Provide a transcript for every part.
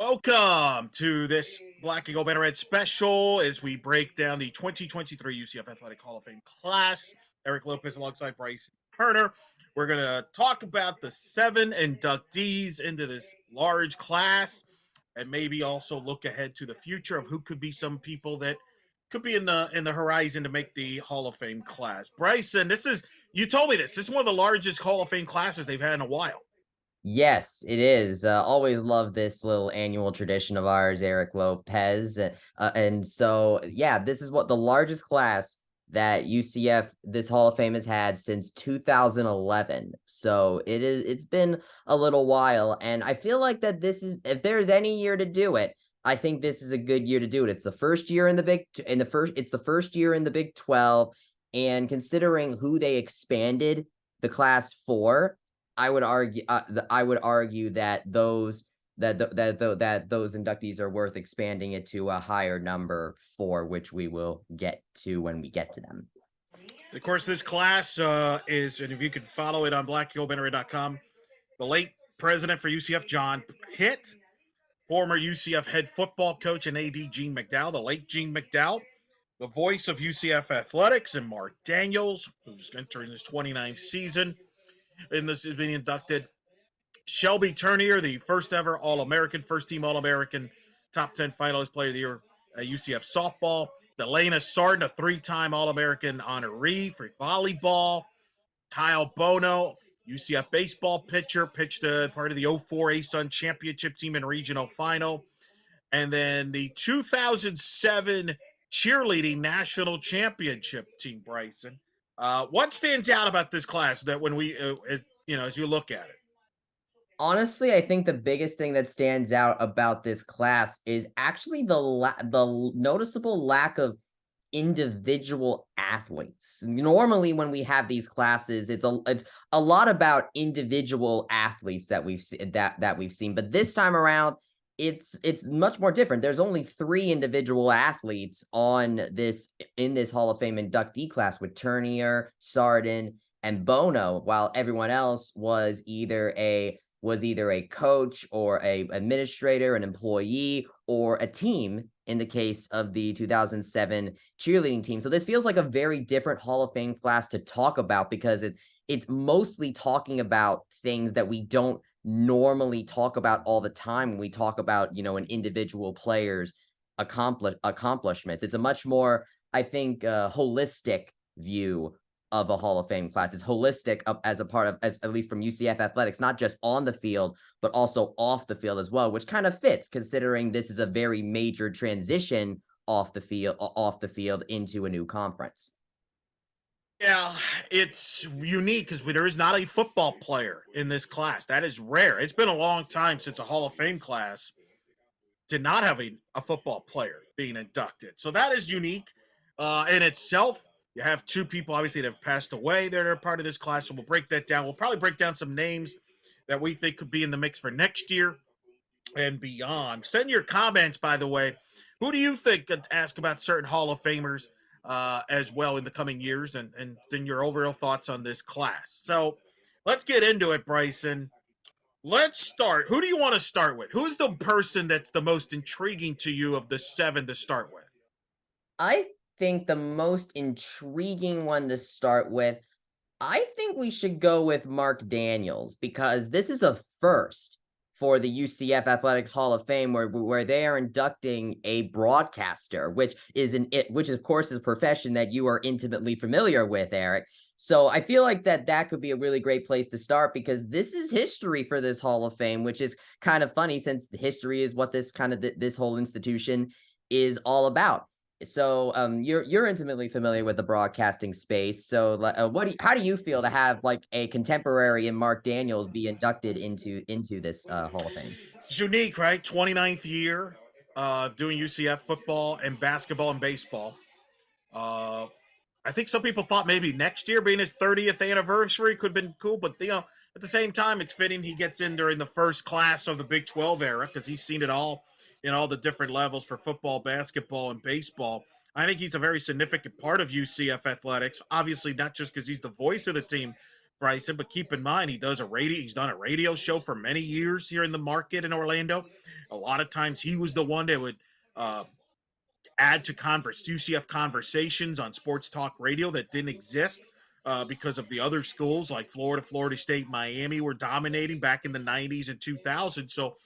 Welcome to this Black and Gold Banner Red special as we break down the 2023 UCF Athletic Hall of Fame class. Eric Lopez alongside Bryson Turner. We're going to talk about the 7 inductees into this large class and maybe also look ahead to the future of who could be some people that could be in the horizon to make the Hall of Fame class. Bryson, you told me this. This is one of the largest Hall of Fame classes they've had in a while. Yes, it is. Always love this little annual tradition of ours, Eric Lopez. And so, yeah, this is what the largest class that UCF, this Hall of Fame has had since 2011. So it's been a little while. And I feel like that this is, if there's any year to do it, I think this is a good year to do it. It's the first year it's the first year in the Big 12. And considering who they expanded the class for, I would argue that those inductees are worth expanding it to a higher number for, which we will get to when we get to them. Of course, this class and if you can follow it on blackgoldbanner.com, the late president for UCF, John Hitt, former UCF head football coach and AD Gene McDowell, the late Gene McDowell, the voice of UCF athletics, and Mark Daniels, who's entering his 29th season, and this is being inducted. Shelby Turnier, the first ever All-American, first team All-American, top 10 finalist player of the year at UCF softball. Delana Sarton, a three-time All-American honoree for volleyball. Kyle Bono, UCF baseball pitcher, pitched part of the '04 ASUN championship team in regional final. And then the 2007 cheerleading national championship team, Bryson. What stands out about this class that as you look at it? Honestly, I think the biggest thing that stands out about this class is actually the noticeable lack of individual athletes. Normally, when we have these classes, it's a lot about individual athletes that we've seen, but this time around, it's much more different. There's only three individual athletes in this Hall of Fame inductee class with Turnier, Sarden, and Bono, while everyone else was either a coach or a administrator, an employee, or a team in the case of the 2007 cheerleading team. So this feels like a very different Hall of Fame class to talk about because it's mostly talking about things that we don't normally talk about all the time when we talk about, an individual player's accomplishments. It's a much more, I think, holistic view of a Hall of Fame class. It's holistic as a part of, as at least from UCF athletics, not just on the field, but also off the field as well, which kind of fits considering this is a very major transition off the field into a new conference. Yeah, it's unique because there is not a football player in this class. That is rare. It's been a long time since a Hall of Fame class did not have a football player being inducted. So that is unique in itself. You have two people, obviously, that have passed away that are part of this class. So we'll break that down. We'll probably break down some names that we think could be in the mix for next year and beyond. Send your comments, by the way. Who do you think could ask about certain Hall of Famers as well in the coming years, and then your overall thoughts on this class? So let's get into it, Bryson. Let's start. Who do you want to start with? Who's the person that's the most intriguing to you of the 7 to start with? I think the most intriguing one to start with, I think we should go with Mark Daniels because this is a first for the UCF Athletics Hall of Fame where they are inducting a broadcaster, which of course is a profession that you are intimately familiar with, Eric. So I feel like that could be a really great place to start because this is history for this Hall of Fame, which is kind of funny since the history is what this whole institution is all about. So, you're intimately familiar with the broadcasting space. So, how do you feel to have like a contemporary in Mark Daniels be inducted into this Hall of Fame? It's unique, right? 29th year of doing UCF football and basketball and baseball. Uh, I think some people thought maybe next year being his 30th anniversary could have been cool, but at the same time, it's fitting he gets in during the first class of the Big 12 era because he's seen it all in all the different levels for football, basketball, and baseball. I think he's a very significant part of UCF athletics. Obviously, not just because he's the voice of the team, Bryson, but keep in mind he's done a radio show for many years here in the market in Orlando. A lot of times he was the one that would uh, add to UCF conversations on sports talk radio that didn't exist because of the other schools like Florida, Florida State, Miami were dominating back in the 90s and 2000s. So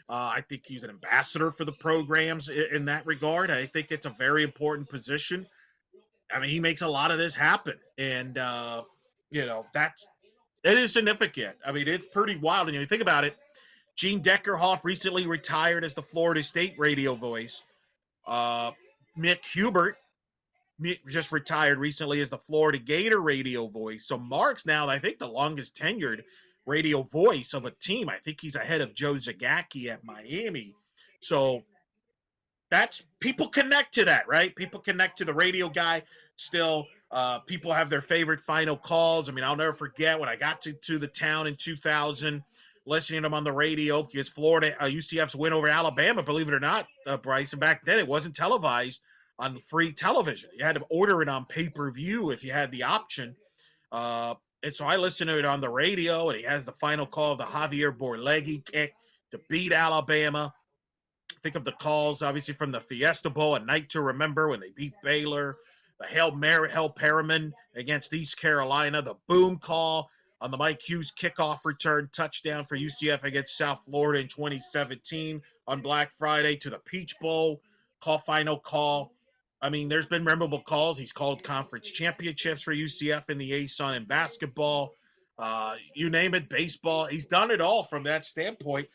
I think he's an ambassador for the programs in that regard. I think it's a very important position. I mean, he makes a lot of this happen, and it is significant. I mean, it's pretty wild. And you think about it, Gene Deckerhoff recently retired as the Florida State radio voice. Uh, Mick Hubert just retired recently as the Florida Gator radio voice. So Mark's now, I think, the longest tenured radio voice of a team. I think he's ahead of Joe Zagacki at Miami. So that's people connect to that, right? People connect to the radio guy still. People have their favorite final calls. I mean, I'll never forget when I got to the town in 2000, listening to them on the radio because Florida, UCF's win over Alabama, believe it or not, Bryson, back then it wasn't televised on free television. You had to order it on pay-per-view if you had the option. Uh, and so I listened to it on the radio, and he has the final call of the Javier Borlegui kick to beat Alabama. Think of the calls, obviously, from the Fiesta Bowl, A Night to Remember when they beat Baylor, the Hail Perriman against East Carolina, the boom call on the Mike Hughes kickoff return touchdown for UCF against South Florida in 2017 on Black Friday, to the Peach Bowl final call. I mean, there's been memorable calls. He's called conference championships for UCF in the ASUN in basketball. You name it, baseball. He's done it all from that standpoint.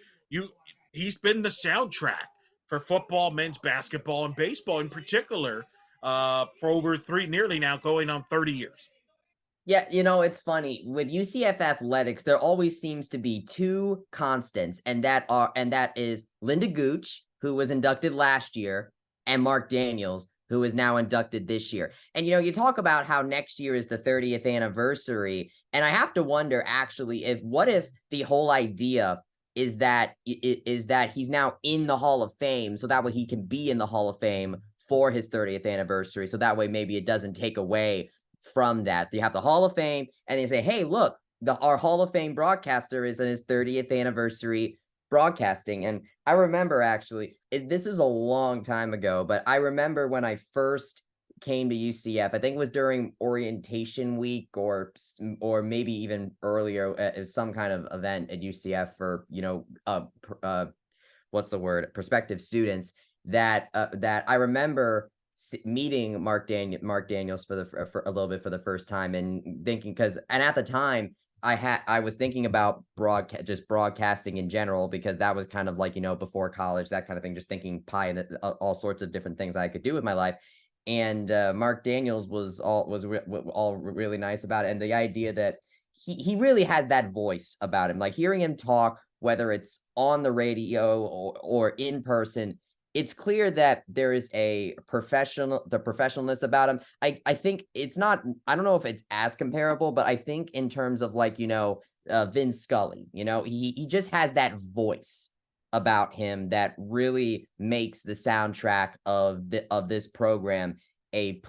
He's been the soundtrack for football, men's basketball, and baseball in particular for over nearly now going on 30 years. Yeah, it's funny. With UCF athletics, there always seems to be two constants, and that is Linda Gooch, who was inducted last year, and Mark Daniels, who is now inducted this year. And you talk about how next year is the 30th anniversary, and I have to wonder actually if the whole idea is that he's now in the Hall of Fame, so that way he can be in the Hall of Fame for his 30th anniversary. So that way maybe it doesn't take away from that. You have the Hall of Fame, and they say, hey, look, our Hall of Fame broadcaster is in his 30th anniversary broadcasting. And I remember actually, this was a long time ago, but I remember when I first came to UCF, I think it was during orientation week or maybe even earlier at some kind of event at UCF for, what's the word? Prospective students that I remember meeting Mark Daniels for a little bit for the first time and thinking, and at the time I was thinking about broadcasting in general, because that was kind of like, before college, that kind of thing, just thinking pie and all sorts of different things I could do with my life. And Mark Daniels was all really nice about it. And the idea that he really has that voice about him, like hearing him talk, whether it's on the radio or in person, it's clear that there is the professionalness about him. I think it's not, I don't know if it's as comparable, but I think in terms of like, Vin Scully, he just has that voice about him that really makes the soundtrack of this program a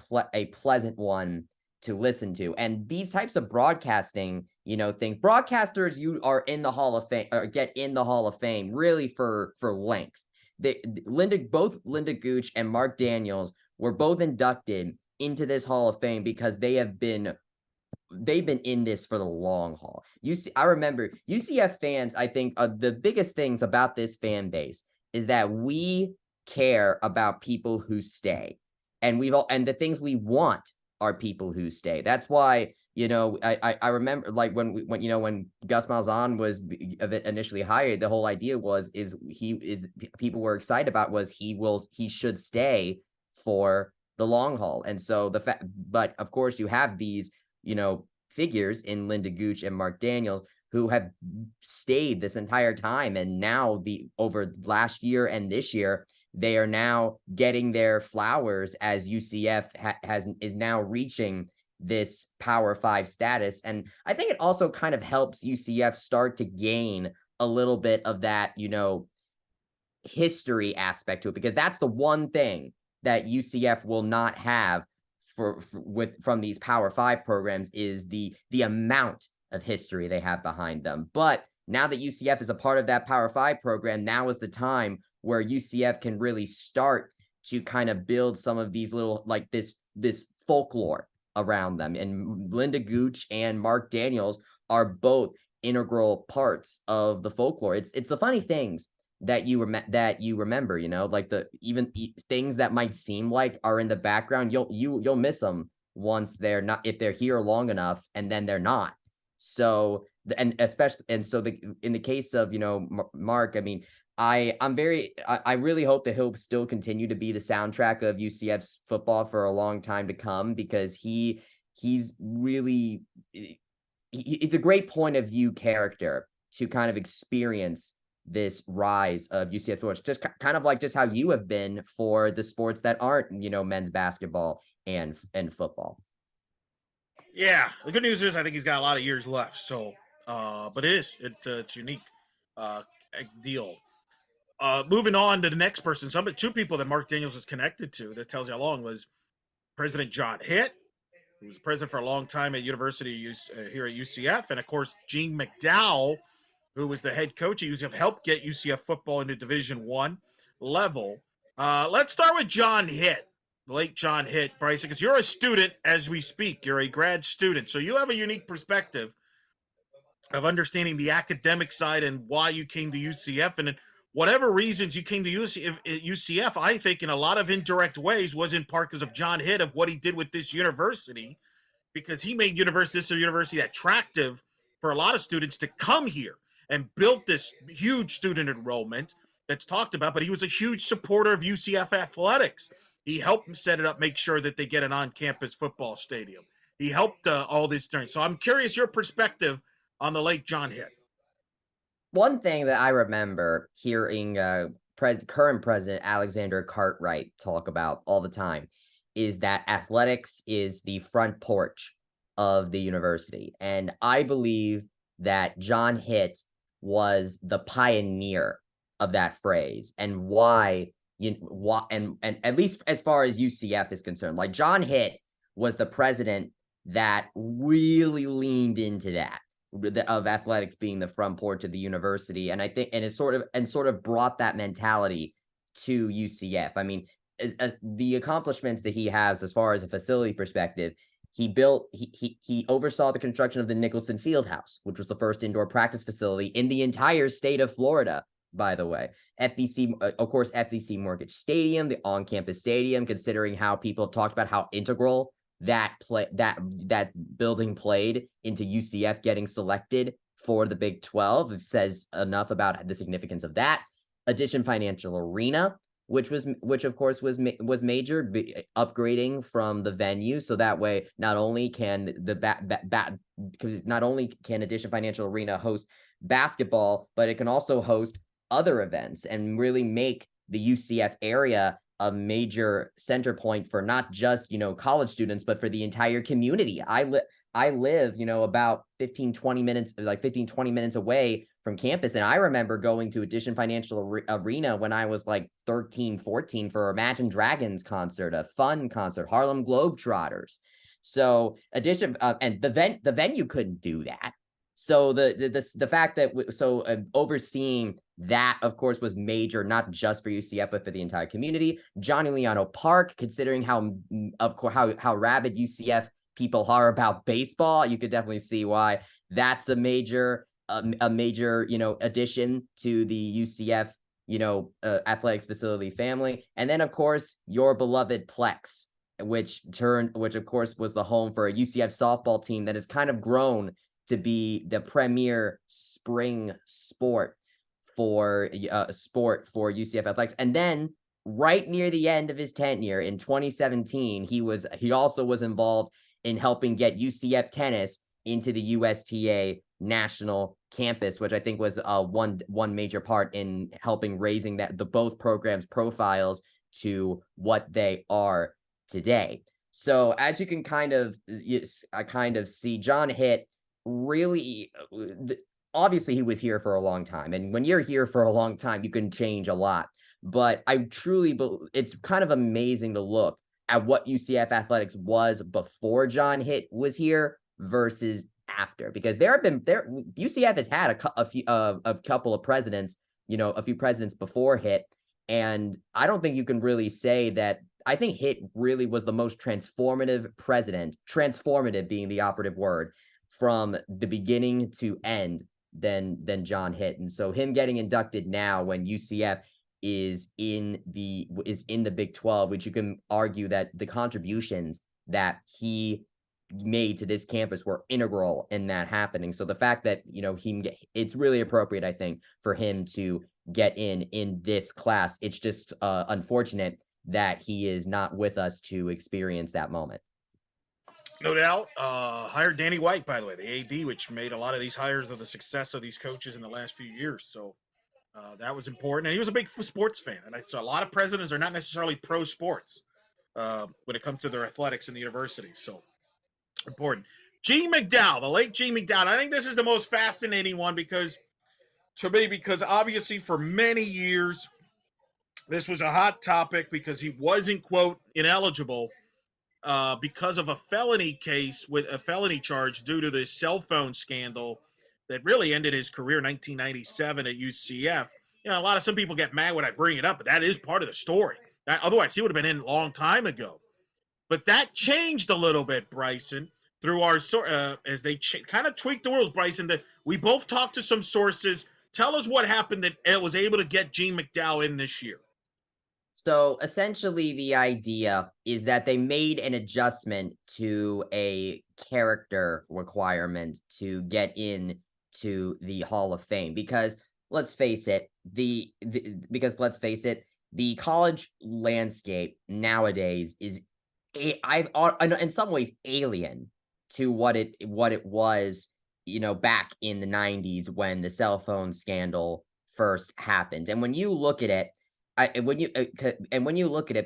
pleasant one to listen to. And these types of broadcasting, things, broadcasters, you are in the Hall of Fame, or get in the Hall of Fame really for length. Both Linda Gooch and Mark Daniels were both inducted into this Hall of Fame because they've been in this for the long haul. I remember UCF fans, I think the biggest things about this fan base is that we care about people who stay, and and the things we want are people who stay. That's why, I remember like when Gus Malzahn was initially hired, the whole idea people were excited about was he should stay for the long haul. And so but of course you have these, figures in Linda Gooch and Mark Daniels who have stayed this entire time. And now over last year and this year, they are now getting their flowers as UCF is now reaching this Power 5 status. And I think it also kind of helps UCF start to gain a little bit of that, history aspect to it, because that's the one thing that UCF will not have from these Power 5 programs is the amount of history they have behind them. But now that UCF is a part of that Power 5 program, now is the time where UCF can really start to kind of build some of these little, like this folklore around them. And Linda Gooch and Mark Daniels are both integral parts of the folklore. It's the funny things that you remember, like the even things that might seem like are in the background, you'll miss them once they're not, if they're here long enough, and then they're not. So, and especially, and so in the case of, Mark, I mean, I really hope that he'll still continue to be the soundtrack of UCF's football for a long time to come, because he's really, it's a great point of view character to kind of experience this rise of UCF sports, just kind of like just how you have been for the sports that aren't, men's basketball and football. Yeah, the good news is I think he's got a lot of years left. So, but it's unique deal. Moving on to the next person, two people that Mark Daniels is connected to, that tells you how long, was President John Hitt, who was president for a long time at University here at UCF, and of course Gene McDowell, who was the head coach at UCF, helped get UCF football into Division I level. Let's start with John Hitt, the late John Hitt, Bryson, because you're a student as we speak. You're a grad student, so you have a unique perspective of understanding the academic side and why you came to UCF. And whatever reasons you came to UCF, I think in a lot of indirect ways was in part because of John Hitt, of what he did with this university, because he made this university attractive for a lot of students to come here, and built this huge student enrollment that's talked about. But he was a huge supporter of UCF athletics. He helped set it up, make sure that they get an on-campus football stadium. He helped all this during. So I'm curious your perspective on the late John Hitt. One thing that I remember hearing current president Alexander Cartwright talk about all the time is that athletics is the front porch of the university. And I believe that John Hitt was the pioneer of that phrase, and why and at least as far as UCF is concerned, like John Hitt was the president that really leaned into that, of athletics being the front porch of the university. And I think, and it sort of brought that mentality to UCF. I mean, the accomplishments that he has as far as a facility perspective, he oversaw the construction of the Nicholson Fieldhouse, which was the first indoor practice facility in the entire state of Florida, by the way. FVC, of course, FVC Mortgage Stadium, the on-campus stadium, considering how people talked about how integral that building played into UCF getting selected for the Big 12. It says enough about the significance of that. Addition Financial Arena, which of course was major, upgrading from the venue, so that way not only can not only can Addition Financial Arena host basketball, but it can also host other events and really make the UCF area a major center point for not just, college students, but for the entire community. I live, about 15-20 minutes away from campus. And I remember going to Addition Financial Arena when I was like 13, 14 for Imagine Dragons concert, a fun concert, Harlem Globetrotters. So Addition, and the venue couldn't do that. So the fact that overseeing that, of course, was major, not just for UCF, but for the entire community. Johnny Liano Park, considering how rabid UCF people are about baseball, you could definitely see why that's a major addition to the UCF athletics facility family. And then, of course, your beloved Plex, which of course was the home for a UCF softball team that has kind of grown to be the premier spring sport for UCF athletics. And then right near the end of his tenure in 2017, he also was involved in helping get UCF tennis into the USTA national campus, which I think was one major part in helping raising both programs' profiles to what they are today. So as you can kind of see, John Hitt really, obviously he was here for a long time, and when you're here for a long time, you can change a lot. But I truly believe it's kind of amazing to look at what UCF athletics was before John Hitt was here versus after, because UCF has had a couple of presidents, a few presidents before Hitt, and I don't think you can really say that. I think Hitt really was the most transformative president, transformative being the operative word, from the beginning to end than John Hitt. And so him getting inducted now when UCF is in the Big 12, which you can argue that the contributions that he made to this campus were integral in that happening. So the fact that, it's really appropriate, I think, for him to get in this class. It's just unfortunate that he is not with us to experience that moment. No doubt. Hired Danny White, by the way, the AD, which made a lot of these hires of the success of these coaches in the last few years. So that was important. And he was a big sports fan. And I saw a lot of presidents are not necessarily pro sports when it comes to their athletics in the university. So important. Gene McDowell, the late Gene McDowell. I think this is the most fascinating one because obviously for many years, this was a hot topic because he wasn't, quote, ineligible because of a felony case with a felony charge due to the cell phone scandal that really ended his career in 1997 at UCF. Some people get mad when I bring it up, but that is part of the story. Otherwise, he would have been in a long time ago. But that changed a little bit, Bryson, through our as they kind of tweaked the rules, Bryson. That we both talked to some sources. Tell us what happened that it was able to get Gene McDowell in this year. So essentially, the idea is that they made an adjustment to a character requirement to get in to the Hall of Fame, because let's face it, the college landscape nowadays is in some ways alien to what it was, back in the 90s when the cell phone scandal first happened. And when you look at it,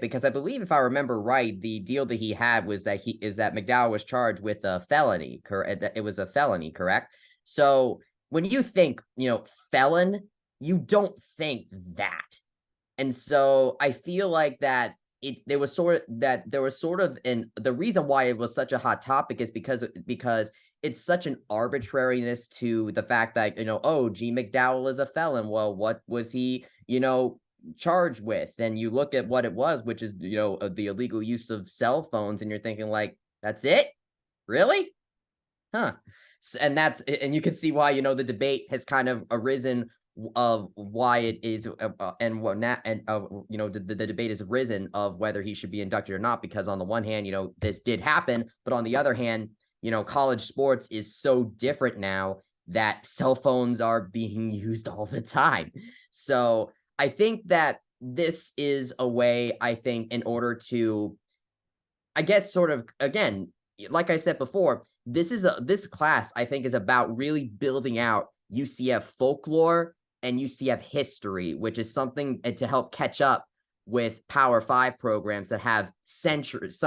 because I believe, if I remember right, the deal that he had was that McDowell was charged with a felony. It was a felony, correct? So when you think, felon, you don't think that. And so I feel like that the reason why it was such a hot topic is because it's such an arbitrariness to the fact that, Gene McDowell is a felon. Well, what was he, charged with? And you look at what it was, which is, the illegal use of cell phones, and you're thinking, like, that's it? Really? Huh. And you can see why, the debate has kind of arisen of why it is, the debate has arisen of whether he should be inducted or not, because on the one hand, this did happen, but on the other hand, college sports is so different now that cell phones are being used all the time. So I think that this is a way, in order to, I guess, sort of, again, like I said before, this class, I think, is about really building out UCF folklore and UCF history, which is something to help catch up with Power 5 programs that have centuries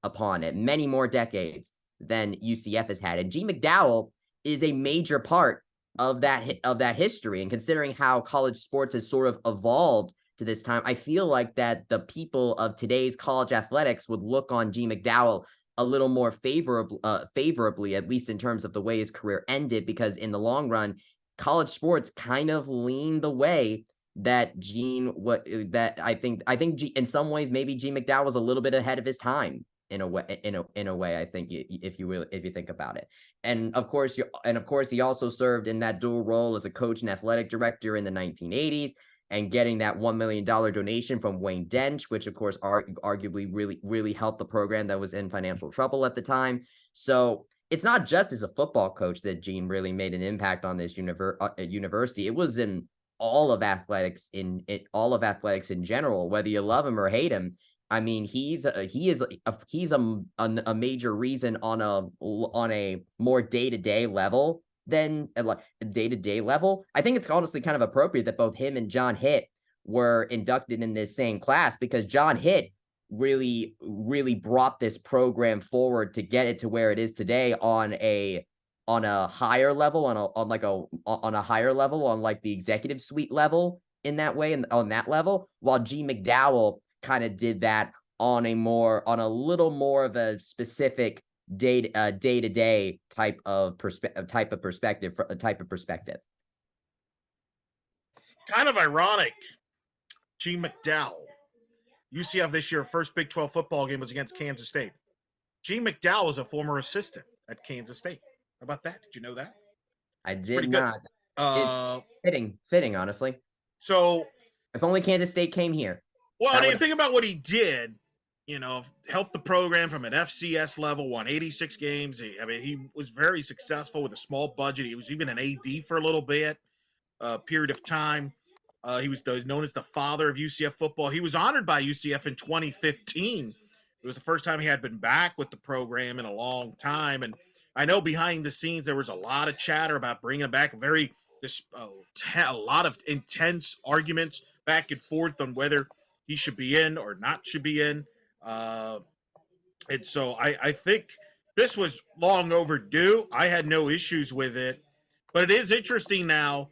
upon it, many more decades than UCF has had. And Gene McDowell is a major part of that history. And considering how college sports has sort of evolved to this time, I feel like that the people of today's college athletics would look on Gene McDowell a little more favorably, at least in terms of the way his career ended, because in the long run, college sports kind of leaned the way that I think in some ways maybe Gene McDowell was a little bit ahead of his time in a way, I think, if you think about it. And of course, he also served in that dual role as a coach and athletic director in the 1980s, and getting that $1 million donation from Wayne Dench, which of course arguably really helped the program that was in financial trouble at the time. So it's not just as a football coach that Gene really made an impact on this university. It was in all of athletics in general, whether you love him or hate him. I mean, he's a major reason on a more day-to-day level than day-to-day level. I think it's honestly kind of appropriate that both him and John Hitt were inducted in this same class, because John Hitt really brought this program forward to get it to where it is today on a higher level, on the executive suite level, in that way, and on that level, while Gene McDowell kind of did that on a little more of a specific day to day type of perspective. Kind of ironic. G. McDowell, UCF this year, first Big 12 football game was against Kansas State. G. McDowell was a former assistant at Kansas State. How about that? Did you know that? I It's did pretty good. not. It Uh, fitting, honestly. so, If only Kansas State came here. well, That do you would think about what he did? You know, helped the program from an FCS level, won 86 games. He was very successful with a small budget. He was even an AD for a little bit, period of time. He was known as the father of UCF football. He was honored by UCF in 2015. It was the first time he had been back with the program in a long time. And I know behind the scenes there was a lot of chatter about bringing him back. A lot of intense arguments back and forth on whether he should be in or not should be in. Uh, and so I think this was long overdue. I had no issues with it. But it is interesting now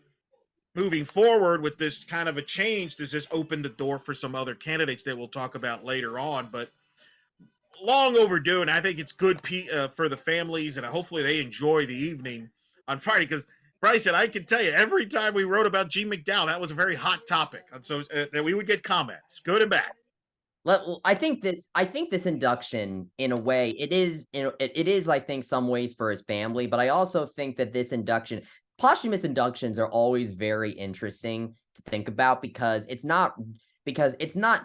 moving forward with this kind of a change. Does this open the door for some other candidates that we'll talk about later on? But long overdue, and I think it's good for the families, and hopefully they enjoy the evening on Friday. Because Bryson, I can tell you, every time we wrote about G. McDowell, that was a very hot topic, and so that we would get comments, good and bad. I think this induction, in a way, it is, it is, I think, some ways for his family, but I also think that this induction, posthumous inductions are always very interesting to think about because it's not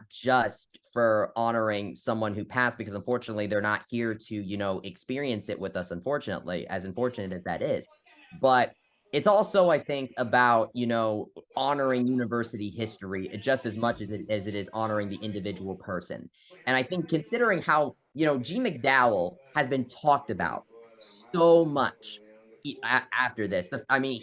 just for honoring someone who passed, because unfortunately they're not here to, experience it with us, unfortunately, as unfortunate as that is. But it's also, I think, about, honoring university history just as much as it is honoring the individual person. And I think, considering how, G. McDowell has been talked about so much after this, I mean,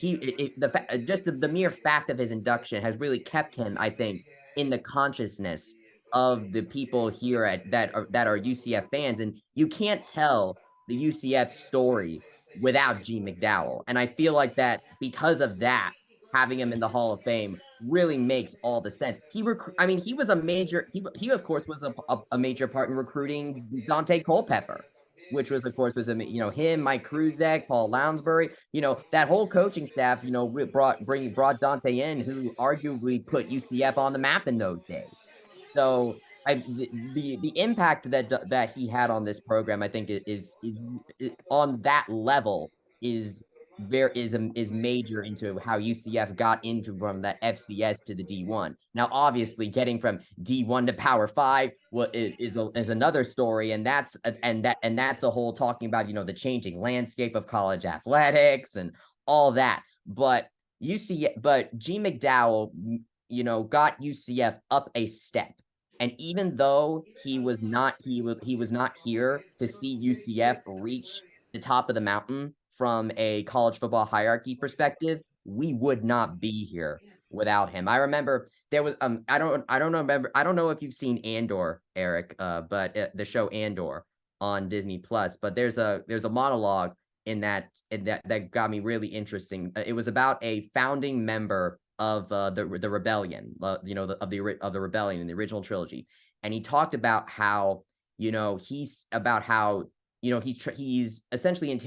just the mere fact of his induction has really kept him, I think, in the consciousness of the people here that are UCF fans. And you can't tell the UCF story without G. McDowell. And I feel like that, because of that, having him in the Hall of Fame really makes all the sense. He was a major, he of course was a major part in recruiting Dante Culpepper, which was, of course, him, Mike Kruzek, Paul Lounsbury, that whole coaching staff, brought Dante in, who arguably put UCF on the map in those days. So the impact that he had on this program, I think, is on that level, is is major into how UCF got into from that FCS to the D1. Now, obviously, getting from D1 to Power 5 is another story, and that's a whole, talking about, the changing landscape of college athletics and all that. But G. McDowell, got UCF up a step. And even though he was not here to see UCF reach the top of the mountain from a college football hierarchy perspective, we would not be here without him. I remember there was I don't know if you've seen Andor, Eric, but the show Andor on Disney Plus, but there's a monologue that got me really interesting. It was about a founding member of the rebellion, of the rebellion in the original trilogy, and he talked about how, he's essentially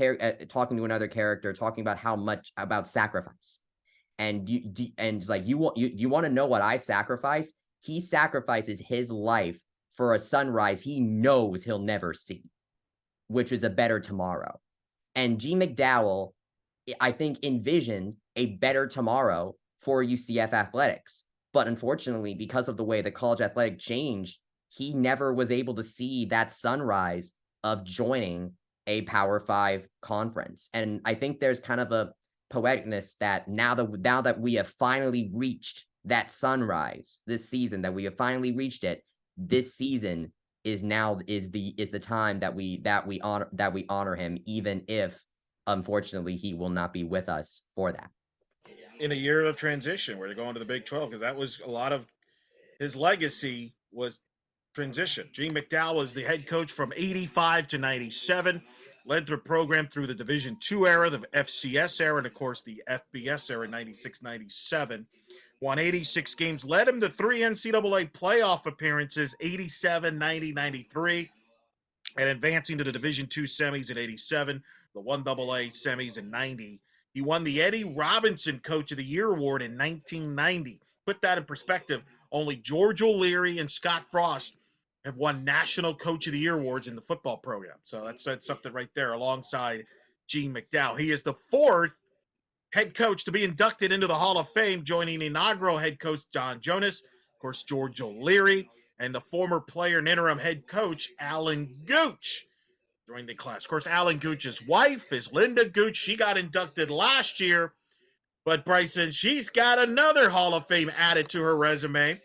talking to another character, talking about how much about sacrifice, and you want to know what I sacrifice? He sacrifices his life for a sunrise he knows he'll never see, which is a better tomorrow. And G. McDowell, I think, envisioned a better tomorrow for UCF athletics. But unfortunately, because of the way the college athletic changed, he never was able to see that sunrise of joining a Power 5 conference. And I think there's kind of a poeticness that now that we have finally reached that sunrise this season, that we have finally reached it, this season is the time that we honor him, even if unfortunately he will not be with us for that. In a year of transition where they're going to the Big 12, because that was a lot of his legacy was transition. Gene McDowell was the head coach from 85 to 97, led the program through the Division II era, the FCS era, and of course the FBS era, 96, 97. Won 86 games, led him to 3 NCAA playoff appearances, 87, 90, 93. and advancing to the Division II semis in 87, the 1AA semis in 90. He won the Eddie Robinson Coach of the Year award in 1990. Put that in perspective, only George O'Leary and Scott Frost have won National Coach of the Year awards in the football program. So that's something right there alongside Gene McDowell. He is the fourth head coach to be inducted into the Hall of Fame, joining inaugural head coach John Jonas, of course, George O'Leary, and the former player and interim head coach Alan Gooch joined the class. Of course, Alan Gooch's wife is Linda Gooch. She got inducted last year, but Bryson, she's got another Hall of Fame added to her resume.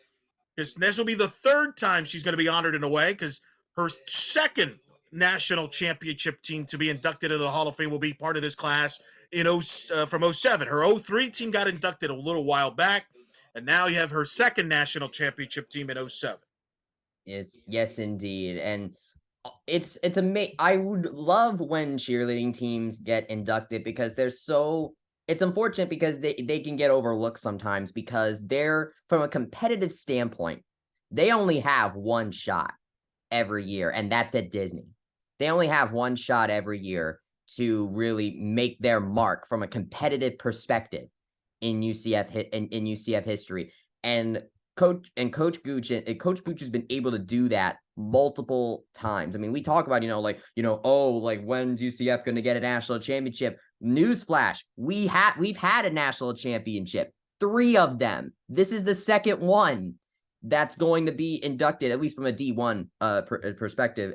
This will be the third time she's going to be honored in a way, because her second national championship team to be inducted into the Hall of Fame will be part of this class from 07. Her 03 team got inducted a little while back, and now you have her second national championship team in 07. Yes, indeed. And it's amazing. I would love when cheerleading teams get inducted because it's unfortunate because they can get overlooked sometimes because they're, from a competitive standpoint, they only have one shot every year, and that's at Disney. They only have one shot every year to really make their mark from a competitive perspective in UCF history. And Coach Gooch has been able to do that multiple times. I mean, we talk about, when's UCF going to get a national championship? Newsflash, we've had a national championship, 3 of them. This is the second one that's going to be inducted, at least from a D1 perspective.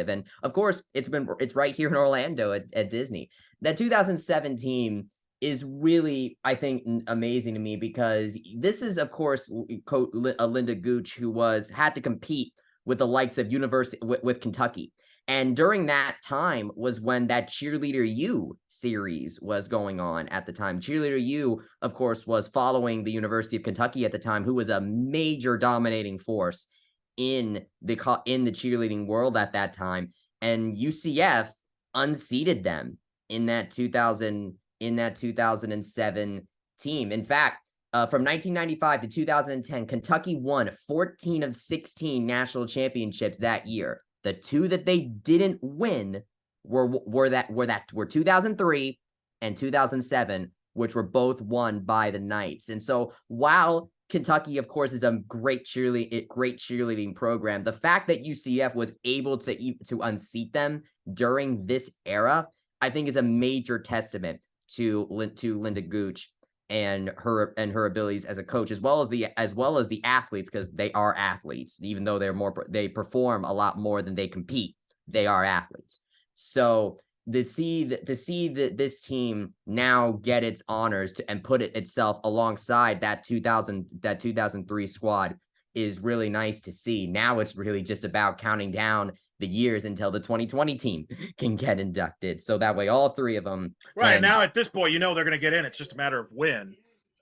And of course, it's right here in Orlando at Disney. That 2017 is really, I think, amazing to me because this is, of course, Linda Gooch, who had to compete with the likes of University with Kentucky. And during that time was when that Cheerleader U series was going on at the time. Cheerleader U, of course, was following the University of Kentucky at the time, who was a major dominating force in the cheerleading world at that time. And UCF unseated them in that 2007 team. In fact, from 1995 to 2010, Kentucky won 14 of 16 national championships that year. The 2 that they didn't win were 2003 and 2007, which were both won by the Knights. And so while Kentucky, of course, is a great cheerleading program, the fact that UCF was able to unseat them during this era, I think, is a major testament to Linda Gooch and her abilities as a coach, as well as the athletes, because they are athletes, even though they perform a lot more than they compete. They are athletes. So to see that this team now get its honors and put itself alongside that 2003 squad is really nice to see. Now it's really just about counting down the years until the 2020 team can get inducted. So that way all 3 of them Right now, at this point, they're going to get in. It's just a matter of when.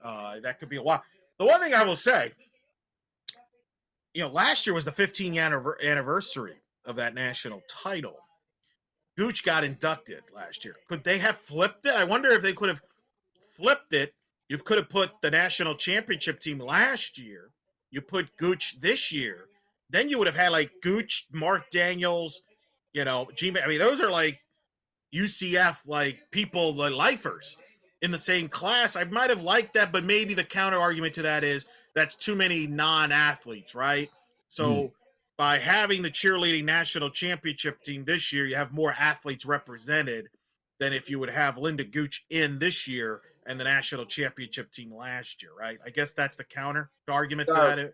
That could be a while. The one thing I will say, last year was the 15th anniversary of that national title. Gooch got inducted last year. Could they have flipped it? I wonder if they could have flipped it. You could have put the national championship team last year. You put Gooch this year. Then you would have had like Gooch, Mark Daniels, G. I mean, those are like UCF, like people, the lifers in the same class. I might have liked that, but maybe the counter argument to that is that's too many non-athletes, right? So by having the cheerleading national championship team this year, you have more athletes represented than if you would have Linda Gooch in this year and the national championship team last year, right? I guess that's the counter argument to that.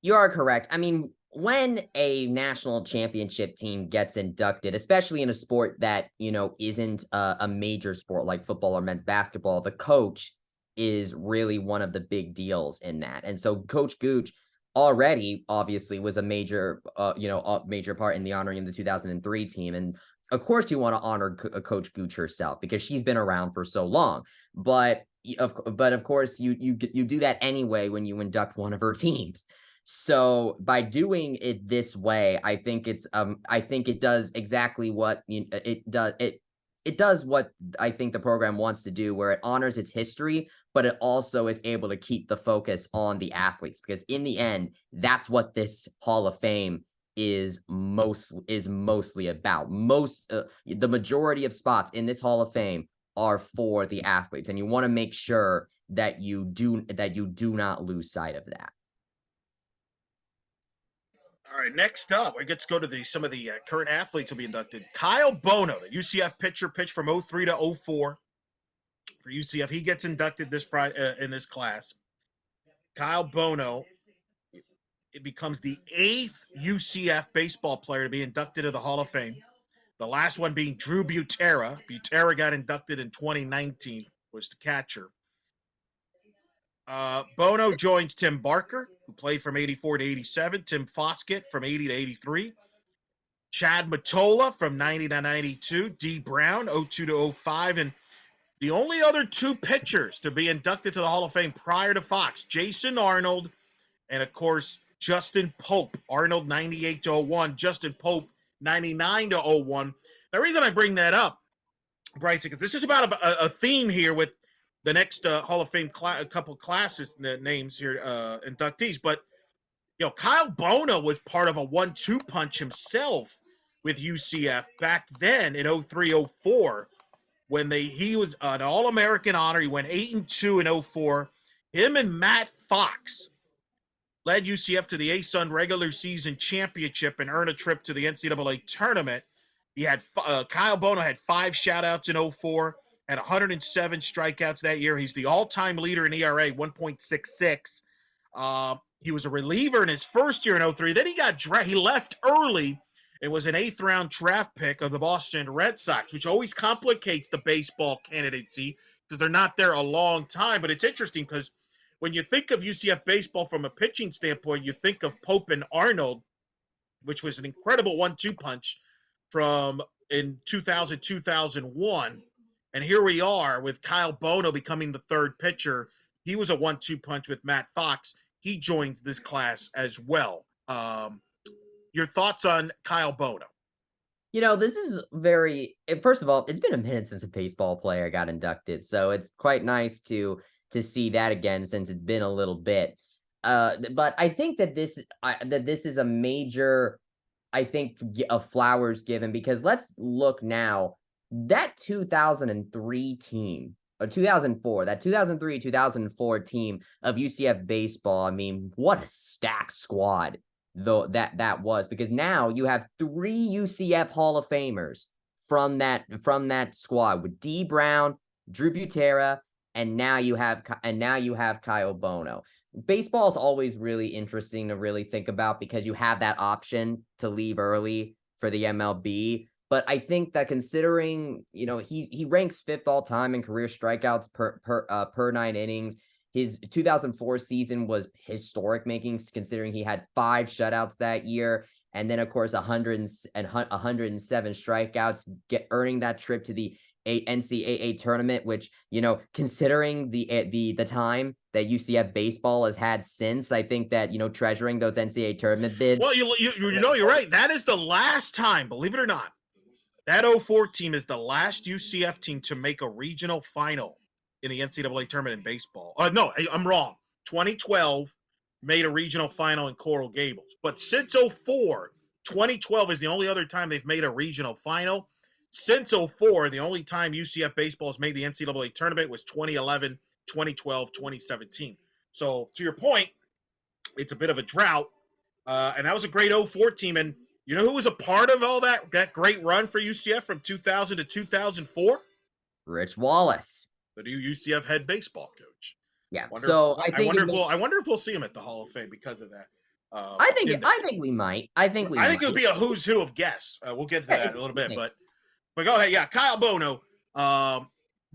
You are correct. I mean, when a national championship team gets inducted, especially in a sport that, isn't a major sport like football or men's basketball, the coach is really one of the big deals in that. And so Coach Gooch already obviously was a major part in the honoring of the 2003 team. And of course you want to honor Coach Gooch herself because she's been around for so long. But of course you do that anyway when you induct one of her teams. So by doing it this way, I think it does exactly what it does. It does what I think the program wants to do, where it honors its history, but it also is able to keep the focus on the athletes, because in the end, that's what this Hall of Fame is mostly about. The majority of spots in this Hall of Fame are for the athletes, and you want to make sure that you do not lose sight of that. All right, next up, we get to go to some of the current athletes will be inducted. Kyle Bono, the UCF pitcher, pitched from 03 to 04 for UCF. He gets inducted this Friday in this class. Kyle Bono, it becomes the 8th UCF baseball player to be inducted to the Hall of Fame. The last one being Drew Butera. Butera got inducted in 2019, was the catcher. Bono joins Tim Barker, who played from 84 to 87, Tim Foskett from 80 to 83, Chad Mottola from 90 to 92, D. Brown 02 to 05, and the only other two pitchers to be inducted to the Hall of Fame prior to Fox, Jason Arnold and, of course, Justin Pope. Arnold 98 to 01, Justin Pope 99 to 01. The reason I bring that up, Bryce, because this is about a theme here with the next Hall of Fame couple classes names here, inductees. But Kyle Bono was part of a 1-2 punch himself with UCF back then in 03-04 when he was an All-American honor. He went 8-2 in 04. Him and Matt Fox led UCF to the ASUN regular season championship and earned a trip to the NCAA tournament. He had Kyle Bono had 5 shutouts in 04, had 107 strikeouts that year. He's the all-time leader in ERA, 1.66. He was a reliever in his first year in 03. Then he left early and was an 8th-round draft pick of the Boston Red Sox, which always complicates the baseball candidacy because they're not there a long time. But it's interesting because when you think of UCF baseball from a pitching standpoint, you think of Pope and Arnold, which was an incredible 1-2 punch from in 2000, 2001. And here we are with Kyle Bono becoming the third pitcher. He was a 1-2 punch with Matt Fox. He joins this class as well. Your thoughts on Kyle Bono? This is first of all, it's been a minute since a baseball player got inducted, so it's quite nice to see that again since it's been a little bit. But I think that this is a major, I think, a flowers given, because let's look now. That 2003 team, or 2004, that 2003-2004 team of UCF baseball, I mean, what a stacked squad though that was, because now you have 3 UCF Hall of Famers from that squad with D. Brown, Drew Butera, and now you have Kyle Bono. Baseball is always really interesting to really think about because you have that option to leave early for the MLB. But I think that considering, he ranks 5th all time in career strikeouts per 9 innings. His 2004 season was historic making, considering he had 5 shutouts that year. And then, of course, 107 strikeouts, earning that trip to the NCAA tournament, which, considering the time that UCF baseball has had since, I think that, treasuring those NCAA tournament bids. Well, you're right. That is the last time, believe it or not, that 04 team is the last UCF team to make a regional final in the NCAA tournament in baseball. No, I'm wrong. 2012 made a regional final in Coral Gables. But since 04, 2012 is the only other time they've made a regional final. Since 04, the only time UCF baseball has made the NCAA tournament was 2011, 2012, 2017. So to your point, it's a bit of a drought. And that was a great 04 team. And you know who was a part of all that great run for UCF from 2000 to 2004? Rich Wallace, the new UCF head baseball coach. Yeah. I wonder if we'll see him at the Hall of Fame because of that. I think we might. I think it would be a who's who of guests. We'll get to that in a little bit, but go ahead. Yeah, Kyle Bono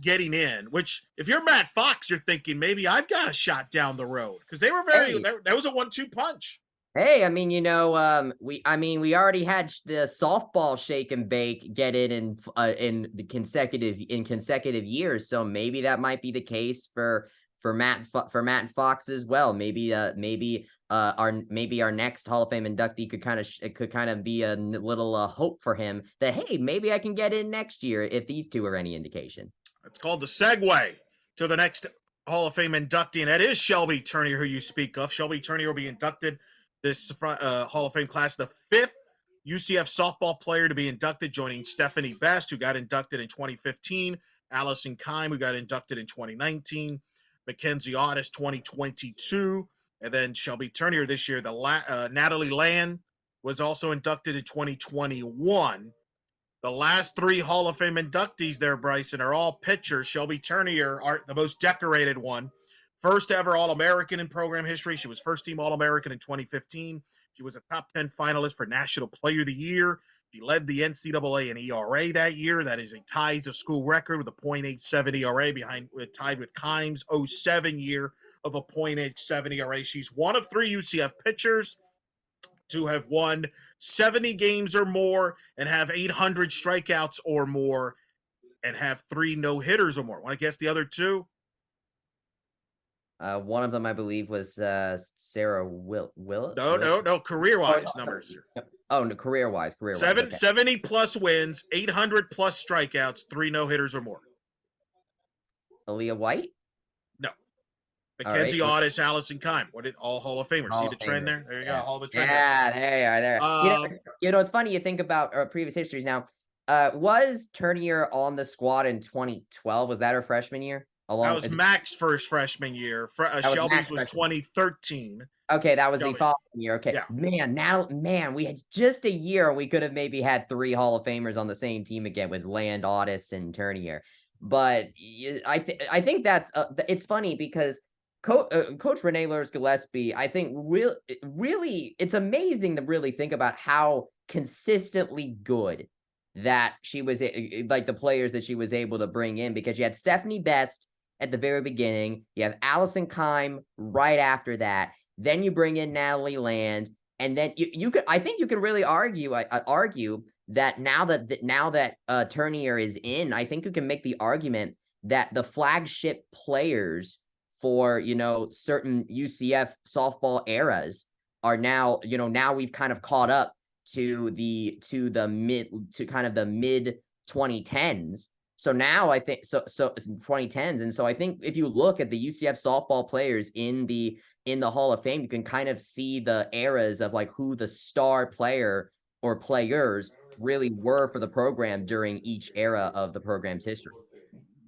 getting in. Which, if you're Matt Fox, you're thinking maybe I've got a shot down the road because they were that was a 1-2 punch. Hey, I mean, we already had the softball shake and bake get in the consecutive years, so maybe that might be the case for Matt Fox as well. Maybe our next Hall of Fame inductee could kind of be a little hope for him that, hey, maybe I can get in next year if these two are any indication. It's called the segue to the next Hall of Fame inductee, and that is Shelby Turner, who you speak of. Shelby Turner will be inducted this Hall of Fame class, the fifth UCF softball player to be inducted, joining Stephanie Best, who got inducted in 2015, Allison Kime, who got inducted in 2019, Mackenzie Otis, 2022, and then Shelby Turner this year. Natalie Land was also inducted in 2021. The last three Hall of Fame inductees there, Bryson, are all pitchers. Shelby Turner, the most decorated one. First ever All-American in program history. She was first team All-American in 2015. She was a top 10 finalist for National Player of the Year. She led the NCAA in ERA that year. That is a ties a school record with a .87 ERA, tied with Kime's 07 year of a .87 ERA. She's one of three UCF pitchers to have won 70 games or more and have 800 strikeouts or more and have 3 no-hitters or more. Want to guess the other two? One of them, I believe, was Sarah Will. No. Career-wise numbers here. Oh, no, career-wise. 70 plus wins, 800 plus strikeouts, 3 no-hitters or more. Aaliyah White? No. Mackenzie Otis, Allison Kime. All Hall of Famers. See the trend there? There you go. All the trend. Yeah, there you are. There. It's funny. You think about previous histories now. Was Turner on the squad in 2012? Was that her freshman year? That was Mac's first freshman year. Shelby's was 2013. Okay, that was the following year. Okay, yeah. Man, we had just a year. We could have maybe had 3 Hall of Famers on the same team again with Land, Otis, and Turner. But I think that's it's funny because Coach Renee Lurs Gillespie, I think really, it's amazing to really think about how consistently good that she was, like the players that she was able to bring in, because you had Stephanie Best at the very beginning, you have Allison Kime right after that, then you bring in Natalie Land, and then I think you could really argue that now that Turner is in, I think you can make the argument that the flagship players for, certain UCF softball eras are now, now we've kind of caught up to the mid 2010s. So now I think so 2010s. And so I think if you look at the UCF softball players in the Hall of Fame, you can kind of see the eras of like who the star player or players really were for the program during each era of the program's history.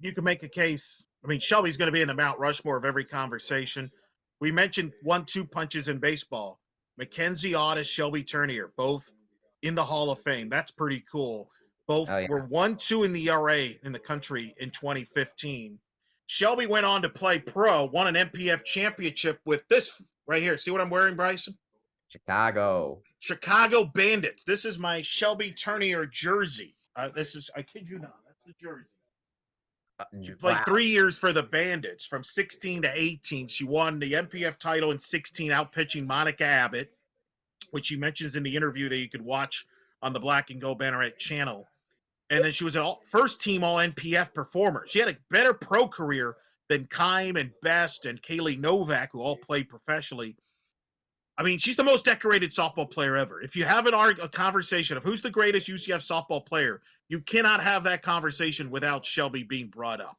You can make a case. I mean, Shelby's going to be in the Mount Rushmore of every conversation. We mentioned 1-2 punches in baseball. Mackenzie Otis, Shelby Turner, both in the Hall of Fame. That's pretty cool. Both were 1-2 in the ERA in the country in 2015. Shelby went on to play pro, won an MPF championship with this right here. See what I'm wearing, Bryson? Chicago Bandits. This is my Shelby Turner jersey. I kid you not, that's the jersey. She played 3 years for the Bandits from 16 to 18. She won the MPF title in 16, outpitching Monica Abbott, which she mentions in the interview that you could watch on the Black and Gold Banneret channel. And then she was a first-team All-NPF performer. She had a better pro career than Kime and Best and Kaylee Novak, who all played professionally. I mean, she's the most decorated softball player ever. If you have a conversation of who's the greatest UCF softball player, you cannot have that conversation without Shelby being brought up.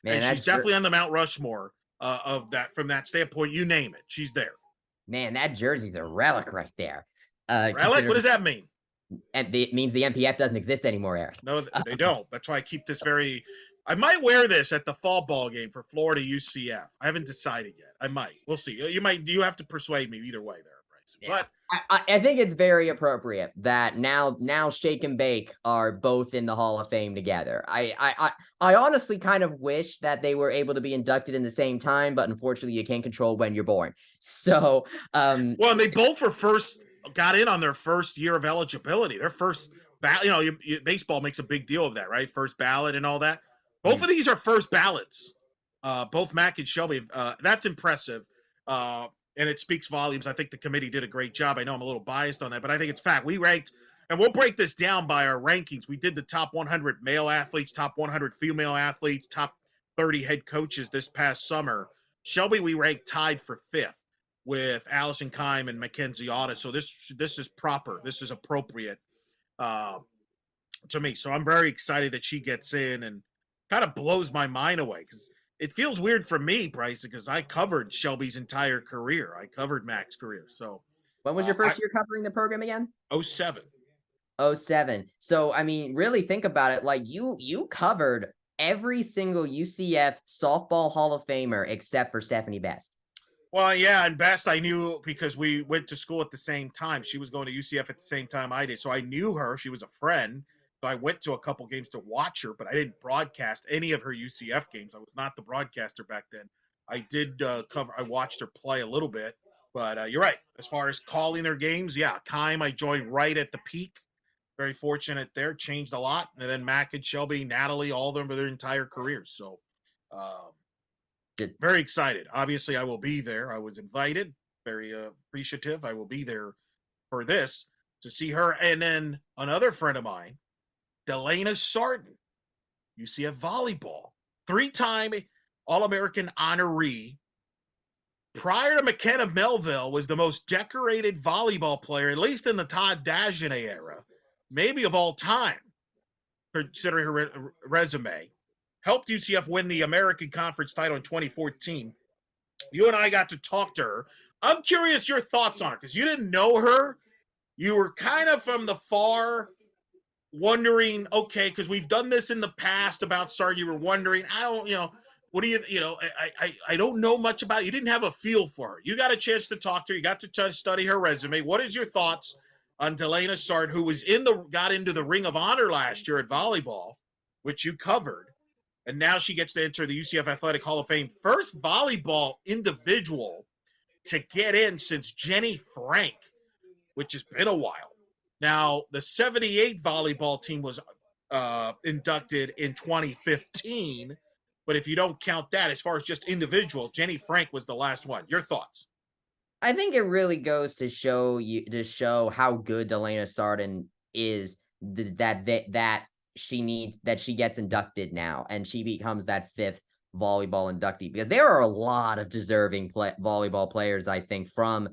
Man, and she's definitely on the Mount Rushmore from that standpoint. You name it, she's there. Man, that jersey's a relic right there. Relic? What does that mean? And it means the MPF doesn't exist anymore, Eric. No, they don't. That's why I keep this I might wear this at the fall ball game for Florida UCF. I haven't decided yet. I might. We'll see. You have to persuade me either way there, Bryson. Yeah. But I think it's very appropriate that now Shake and Bake are both in the Hall of Fame together. I honestly kind of wish that they were able to be inducted in the same time, but unfortunately you can't control when you're born. So and they both got in on their first year of eligibility. Their first ballot, baseball makes a big deal of that, right? First ballot and all that. Both of these are first ballots. Both Mac and Shelby. That's impressive. And it speaks volumes. I think the committee did a great job. I know I'm a little biased on that, but I think it's fact. We ranked, and we'll break this down by our rankings. We did the top 100 male athletes, top 100 female athletes, top 30 head coaches this past summer. Shelby, we ranked tied for 5th with Allison Kime and Mackenzie Otis. So this is proper. This is appropriate to me. So I'm very excited that she gets in, and kind of blows my mind away because it feels weird for me, Bryce, because I covered Shelby's entire career. I covered Mac's career. So When was your first year covering the program again? 07. 07. So, I mean, really think about it. Like you covered every single UCF softball Hall of Famer except for Stephanie Best. Well, yeah, and Best I knew because we went to school at the same time. She was going to UCF at the same time I did. So I knew her. She was a friend. So I went to a couple games to watch her, but I didn't broadcast any of her UCF games. I was not the broadcaster back then. I did I watched her play a little bit, but you're right. As far as calling their games, yeah, Kime, I joined right at the peak. Very fortunate there, changed a lot. And then Mac and Shelby, Natalie, all of them for their entire careers. So, very excited. Obviously, I will be there. I was invited. Very appreciative. I will be there for this to see her. And then another friend of mine, Delana Sarton, UCF volleyball, 3-time All-American honoree. Prior to McKenna Melville, was the most decorated volleyball player, at least in the Todd Dagenet era, maybe of all time, considering her resume. Helped UCF win the American Conference title in 2014. You and I got to talk to her. I'm curious your thoughts on her because you didn't know her. You were kind of from the far wondering, okay, because we've done this in the past about Sarge. You were wondering, I don't, what do I don't know much about it. You didn't have a feel for her. You got a chance to talk to her. You got to study her resume. What is your thoughts on Delana Sard, who was got into the Ring of Honor last year at volleyball, which you covered, and now she gets to enter the UCF Athletic Hall of Fame. First volleyball individual to get in since Jenny Frank, which has been a while. Now, the 78 volleyball team was inducted in 2015, but if you don't count that, as far as just individual, Jenny Frank was the last one. Your thoughts? I think it really goes to show how good Delana Sarden is, that she gets inducted now and she becomes that 5th volleyball inductee, because there are a lot of deserving volleyball players, I think, from,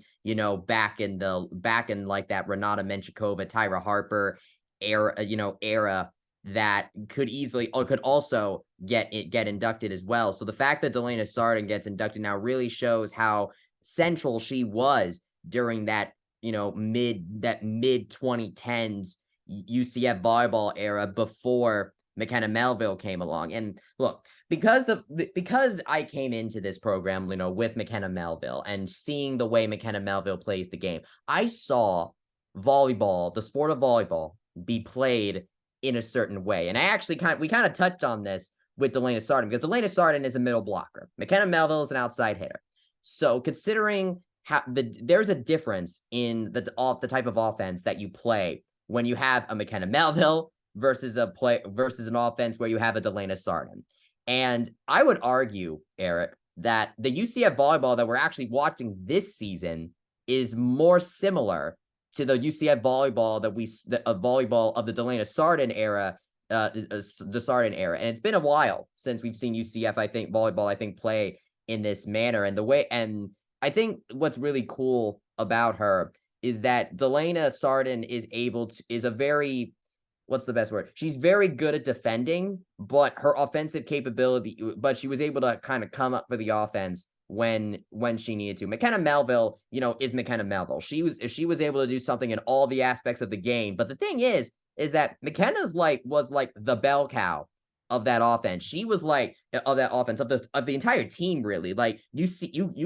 back in like that Renata Menchikova, Tyra Harper era that could also get inducted as well. So the fact that Delana Sarden gets inducted now really shows how central she was during that mid 2010s UCF volleyball era before McKenna Melville came along. And look, because I came into this program, with McKenna Melville and seeing the way McKenna Melville plays the game, I saw volleyball, the sport of volleyball, be played in a certain way. And we kind of touched on this with Delana Sarden, because Delana Sarden is a middle blocker. McKenna Melville is an outside hitter. So considering how there's a difference in the type of offense that you play when you have a McKenna Melville versus an offense where you have a Delana Sarden. And I would argue, Eric, that the UCF volleyball that we're actually watching this season is more similar to the UCF volleyball volleyball of the Delana Sarden era, the Sarden era. And it's been a while since we've seen UCF, volleyball play in this manner. And I think what's really cool about her is that Delana Sarden is a very, what's the best word? She's very good at defending, but her offensive capability, but she was able to kind of come up for the offense when she needed to. McKenna Melville, is McKenna Melville. She was able to do something in all the aspects of the game. But the thing is that McKenna's was like the bell cow of that offense. She was like of that offense of the entire team, really. Like you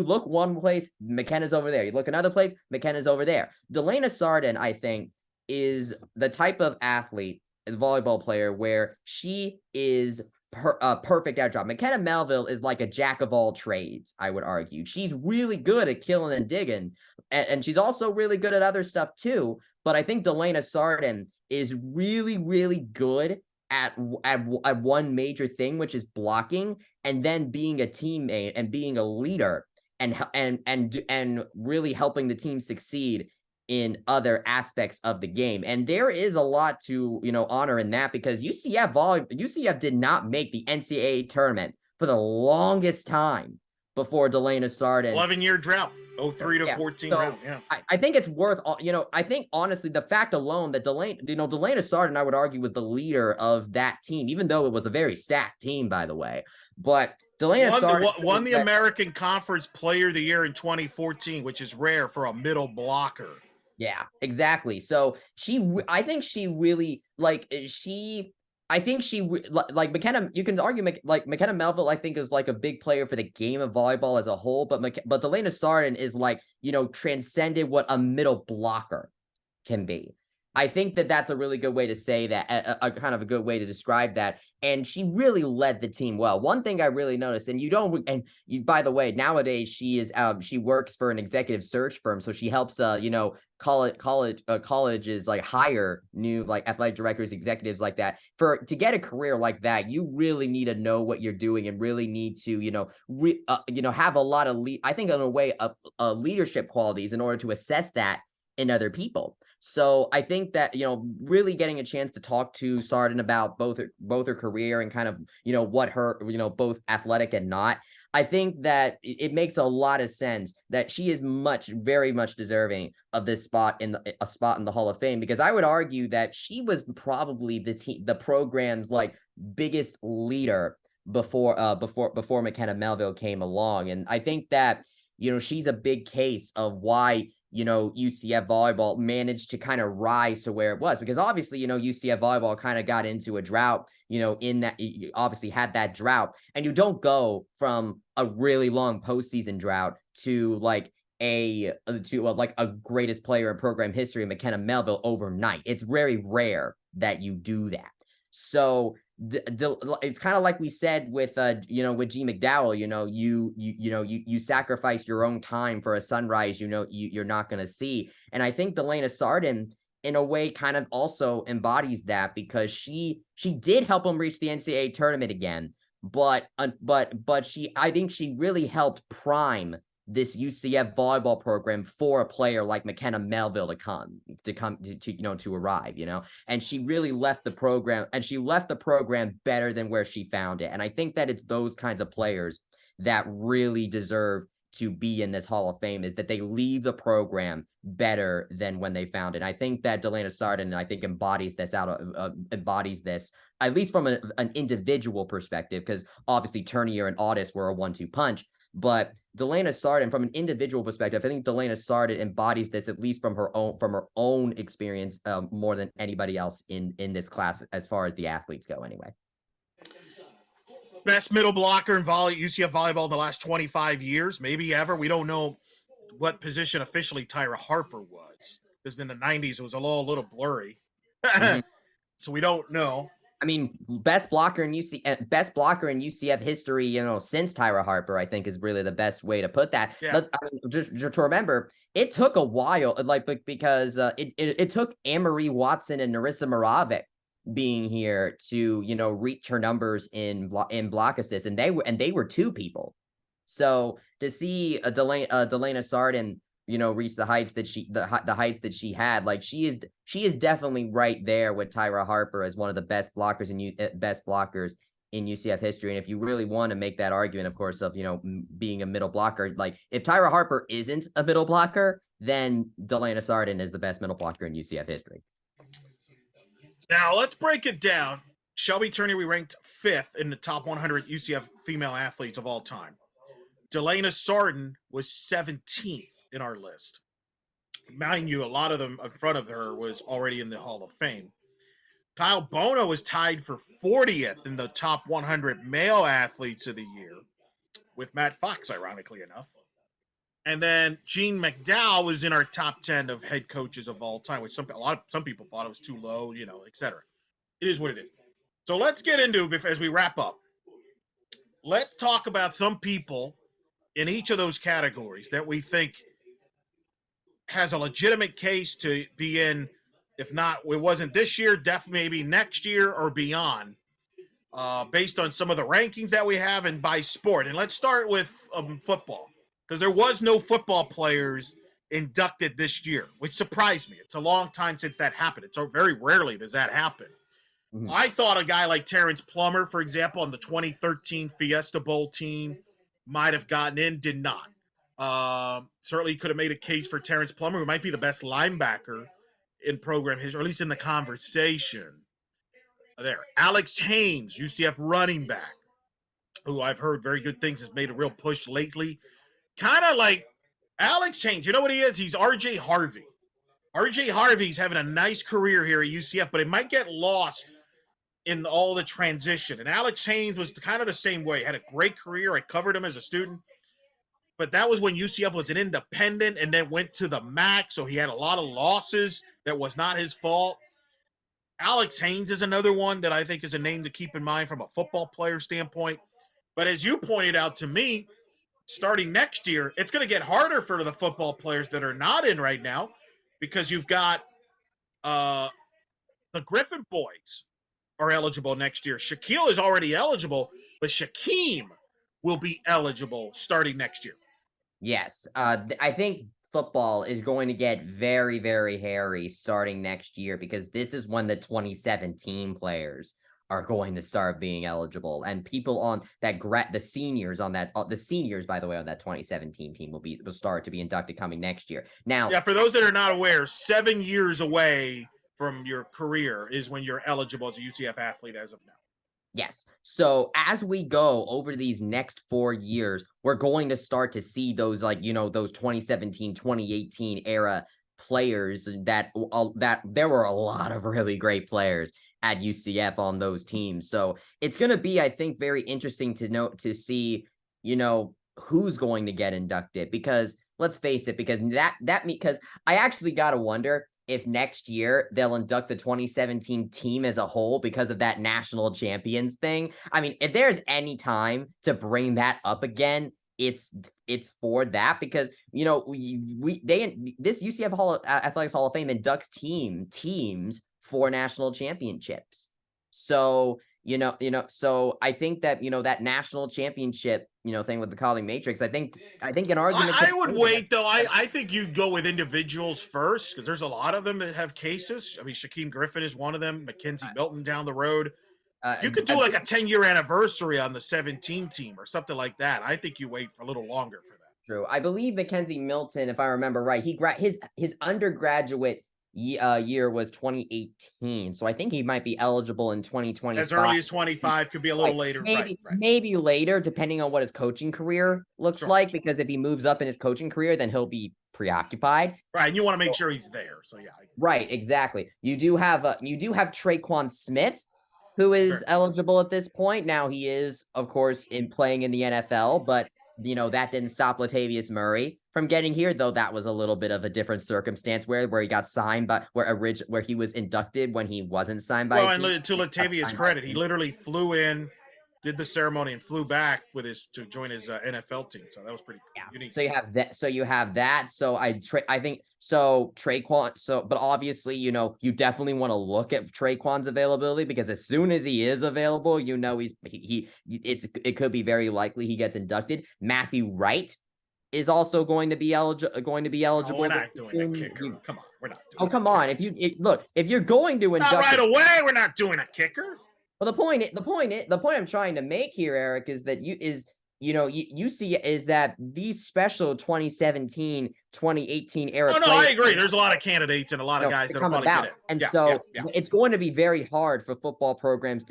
look one place, McKenna's over there. You look another place, McKenna's over there. Delana Sarden, I think, is the type of athlete, a volleyball player, where she is perfect at her job. McKenna Melville is like a jack of all trades, I would argue. She's really good at killing and digging, and she's also really good at other stuff too. But I think Delana Sarden is really, really good at one major thing, which is blocking, and then being a teammate and being a leader, and really helping the team succeed in other aspects of the game. And there is a lot to honor in that, because UCF did not make the NCAA tournament for the longest time before Delana Sarden. 11-year drought. 03 to 14 round. Yeah. I think it's worth, I think honestly, the fact alone that Delana Sarden, I would argue, was the leader of that team, even though it was a very stacked team, by the way. But Delana Sardin Won the American Conference Player of the Year in 2014, which is rare for a middle blocker. Yeah, exactly. So I think she really I think like McKenna. You can argue like McKenna Melville. I think is like a big player for the game of volleyball as a whole, but Delana Sardin is like transcended what a middle blocker can be. I think that that's a really good way to say that, a kind of a good way to describe that. And she really led the team well. One thing I really noticed, and by the way, nowadays she works for an executive search firm, so she helps colleges like hire new like athletic directors, executives like that. To get a career like that, you really need to know what you're doing and really need to have a lot of I think in a way of leadership qualities in order to assess that in other people. So I think that, really getting a chance to talk to Sardin about both her career and kind of, what her, both athletic and not, I think that it makes a lot of sense that she is very much deserving of this spot in the Hall of Fame, because I would argue that she was probably the program's like biggest leader before McKenna Melville came along. And I think that, she's a big case of why UCF volleyball managed to kind of rise to where it was, because obviously, UCF volleyball kind of got into a drought, in that you obviously had that drought, and you don't go from a really long postseason drought to like a greatest player in program history, McKenna Melville, overnight. It's very rare that you do that. So it's kind of like we said with with G McDowell, you sacrifice your own time for a sunrise you're not going to see. And I think Delana Sardin in a way kind of also embodies that, because she did help him reach the NCAA tournament again, but I think she really helped prime this UCF volleyball program for a player like McKenna Melville to arrive, and she really left the program better than where she found it. And I think that it's those kinds of players that really deserve to be in this Hall of Fame, is that they leave the program better than when they found it. I think that Delana Sardin, I think, embodies this, at least from an individual perspective, because obviously Turnier and Audis were a 1-2 punch. But Delana Sardin, from an individual perspective, I think Delana Sardin embodies this, at least from her own experience, more than anybody else in this class, as far as the athletes go, anyway. Best middle blocker in UCF volleyball in the last 25 years, maybe ever. We don't know what position officially Tyra Harper was, because in the 90s it was a little blurry. Mm-hmm. So we don't know. I mean, best blocker in UCF history, since Tyra Harper, I think, is really the best way to put that. Yeah. Just to remember, it took a while, because it took Anne-Marie Watson and Narissa Moravec being here to reach her numbers in block assists, and they were two people. So to see Delana Sardin reach the heights that she had, like she is definitely right there with Tyra Harper as one of the best blockers in UCF history. And if you really want to make that argument, of course, of being a middle blocker, like if Tyra Harper isn't a middle blocker, then Delana Sardin is the best middle blocker in UCF history. Now let's break it down. Shelby Turner, we ranked 5th in the top 100 UCF female athletes of all time. Delana Sardin was 17th in our list. Mind you, a lot of them in front of her was already in the Hall of Fame. Kyle Bono was tied for 40th in the top 100 male athletes of the year, with Matt Fox, ironically enough. And then Gene McDowell was in our top 10 of head coaches of all time, which some people thought it was too low, etc. It is what it is. So let's get into, as we wrap up, let's talk about some people in each of those categories that we think has a legitimate case to be in. If not, it wasn't this year, definitely maybe next year or beyond, based on some of the rankings that we have and by sport. And let's start with football, because there was no football players inducted this year, which surprised me. It's a long time since that happened. It's very rarely does that happen. Mm-hmm. I thought a guy like Terrence Plummer, for example, on the 2013 Fiesta Bowl team, might have gotten in, did not. Certainly could have made a case for Terrence Plummer, who might be the best linebacker in program history, or at least in the conversation. There, Alex Haynes, UCF running back. who I've heard very good things, has made a real push lately. Kind of like Alex Haynes. You know what he is? He's RJ Harvey. RJ Harvey's having a nice career here at UCF, but it might get lost in all the transition. And Alex Haynes was kind of the same way. Had a great career. I covered him as a student, but that was when UCF was an independent and then went to the MAC, so he had a lot of losses. That was not his fault. Alex Haynes is another one that I think is a name to keep in mind from a football player standpoint. But as you pointed out to me, starting next year, it's going to get harder for the football players that are not in right now because you've got uh, the Griffin boys are eligible next year. Shaquille is already eligible, but Shaquem will be eligible starting next year. Yes, I think football is going to get very, very hairy starting next year because this is when the 2017 players are going to start being eligible, and people on that the seniors on that the seniors, by the way, on that 2017 team will start to be inducted coming next year. Now, yeah, for those that are not aware, 7 years away from your career is when you're eligible as a UCF athlete as of now. yes. So as we go over these next 4 years, we're going to start to see those, like, those 2017, 2018 era players that there were a lot of really great players at UCF on those teams. So it's going to be, I think, very interesting to see, who's going to get inducted, because let's face it, because I actually got to wonder if next year they'll induct the 2017 team as a whole because of that national champions thing. I mean, if there's any time to bring that up again, it's for that, because this UCF Athletics Hall of Fame inducts teams for national championships. So so I think that that national championship thing with the calling matrix, I think an argument I would wait though. I think you go with individuals first because there's a lot of them that have cases. I mean, Shaquem Griffin is one of them. Mackenzie Milton down the road. You could do like a 10-year anniversary on the 17 team or something like that. I think you wait for a little longer for that. True. I believe Mackenzie Milton, if I remember right, his undergraduate year was 2018. So I think he might be eligible in 2025. As early as 25, could be a little later. Right. Maybe later, depending on what his coaching career looks like, because if he moves up in his coaching career, then he'll be preoccupied. Right, and you want to make sure he's there. So yeah. Right, exactly. You do have Traquan Smith, who is eligible at this point. Now he is, of course, playing in the NFL, but that didn't stop Latavius Murray from getting here, though that was a little bit of a different circumstance where he got signed, but where he was inducted when he wasn't signed by. Well, and to Latavius' credit, he literally flew in, did the ceremony, and flew back to join his NFL team. So that was pretty unique. So you have that. So I think so Traquan. So, but obviously, you definitely want to look at Traquan's availability, because as soon as he is available, it could be very likely he gets inducted. Matthew Wright is also going to be eligible. Oh, we're not doing a kicker. Come on, we're not. Oh, come on! If you're going to induct, not right away, we're not doing a kicker. Well, the point I'm trying to make here, Eric, is that you see is that these special 2017, 2018 era. Oh, no, I agree. There's a lot of candidates and a lot of guys that will probably get it. And it's going to be very hard for football programs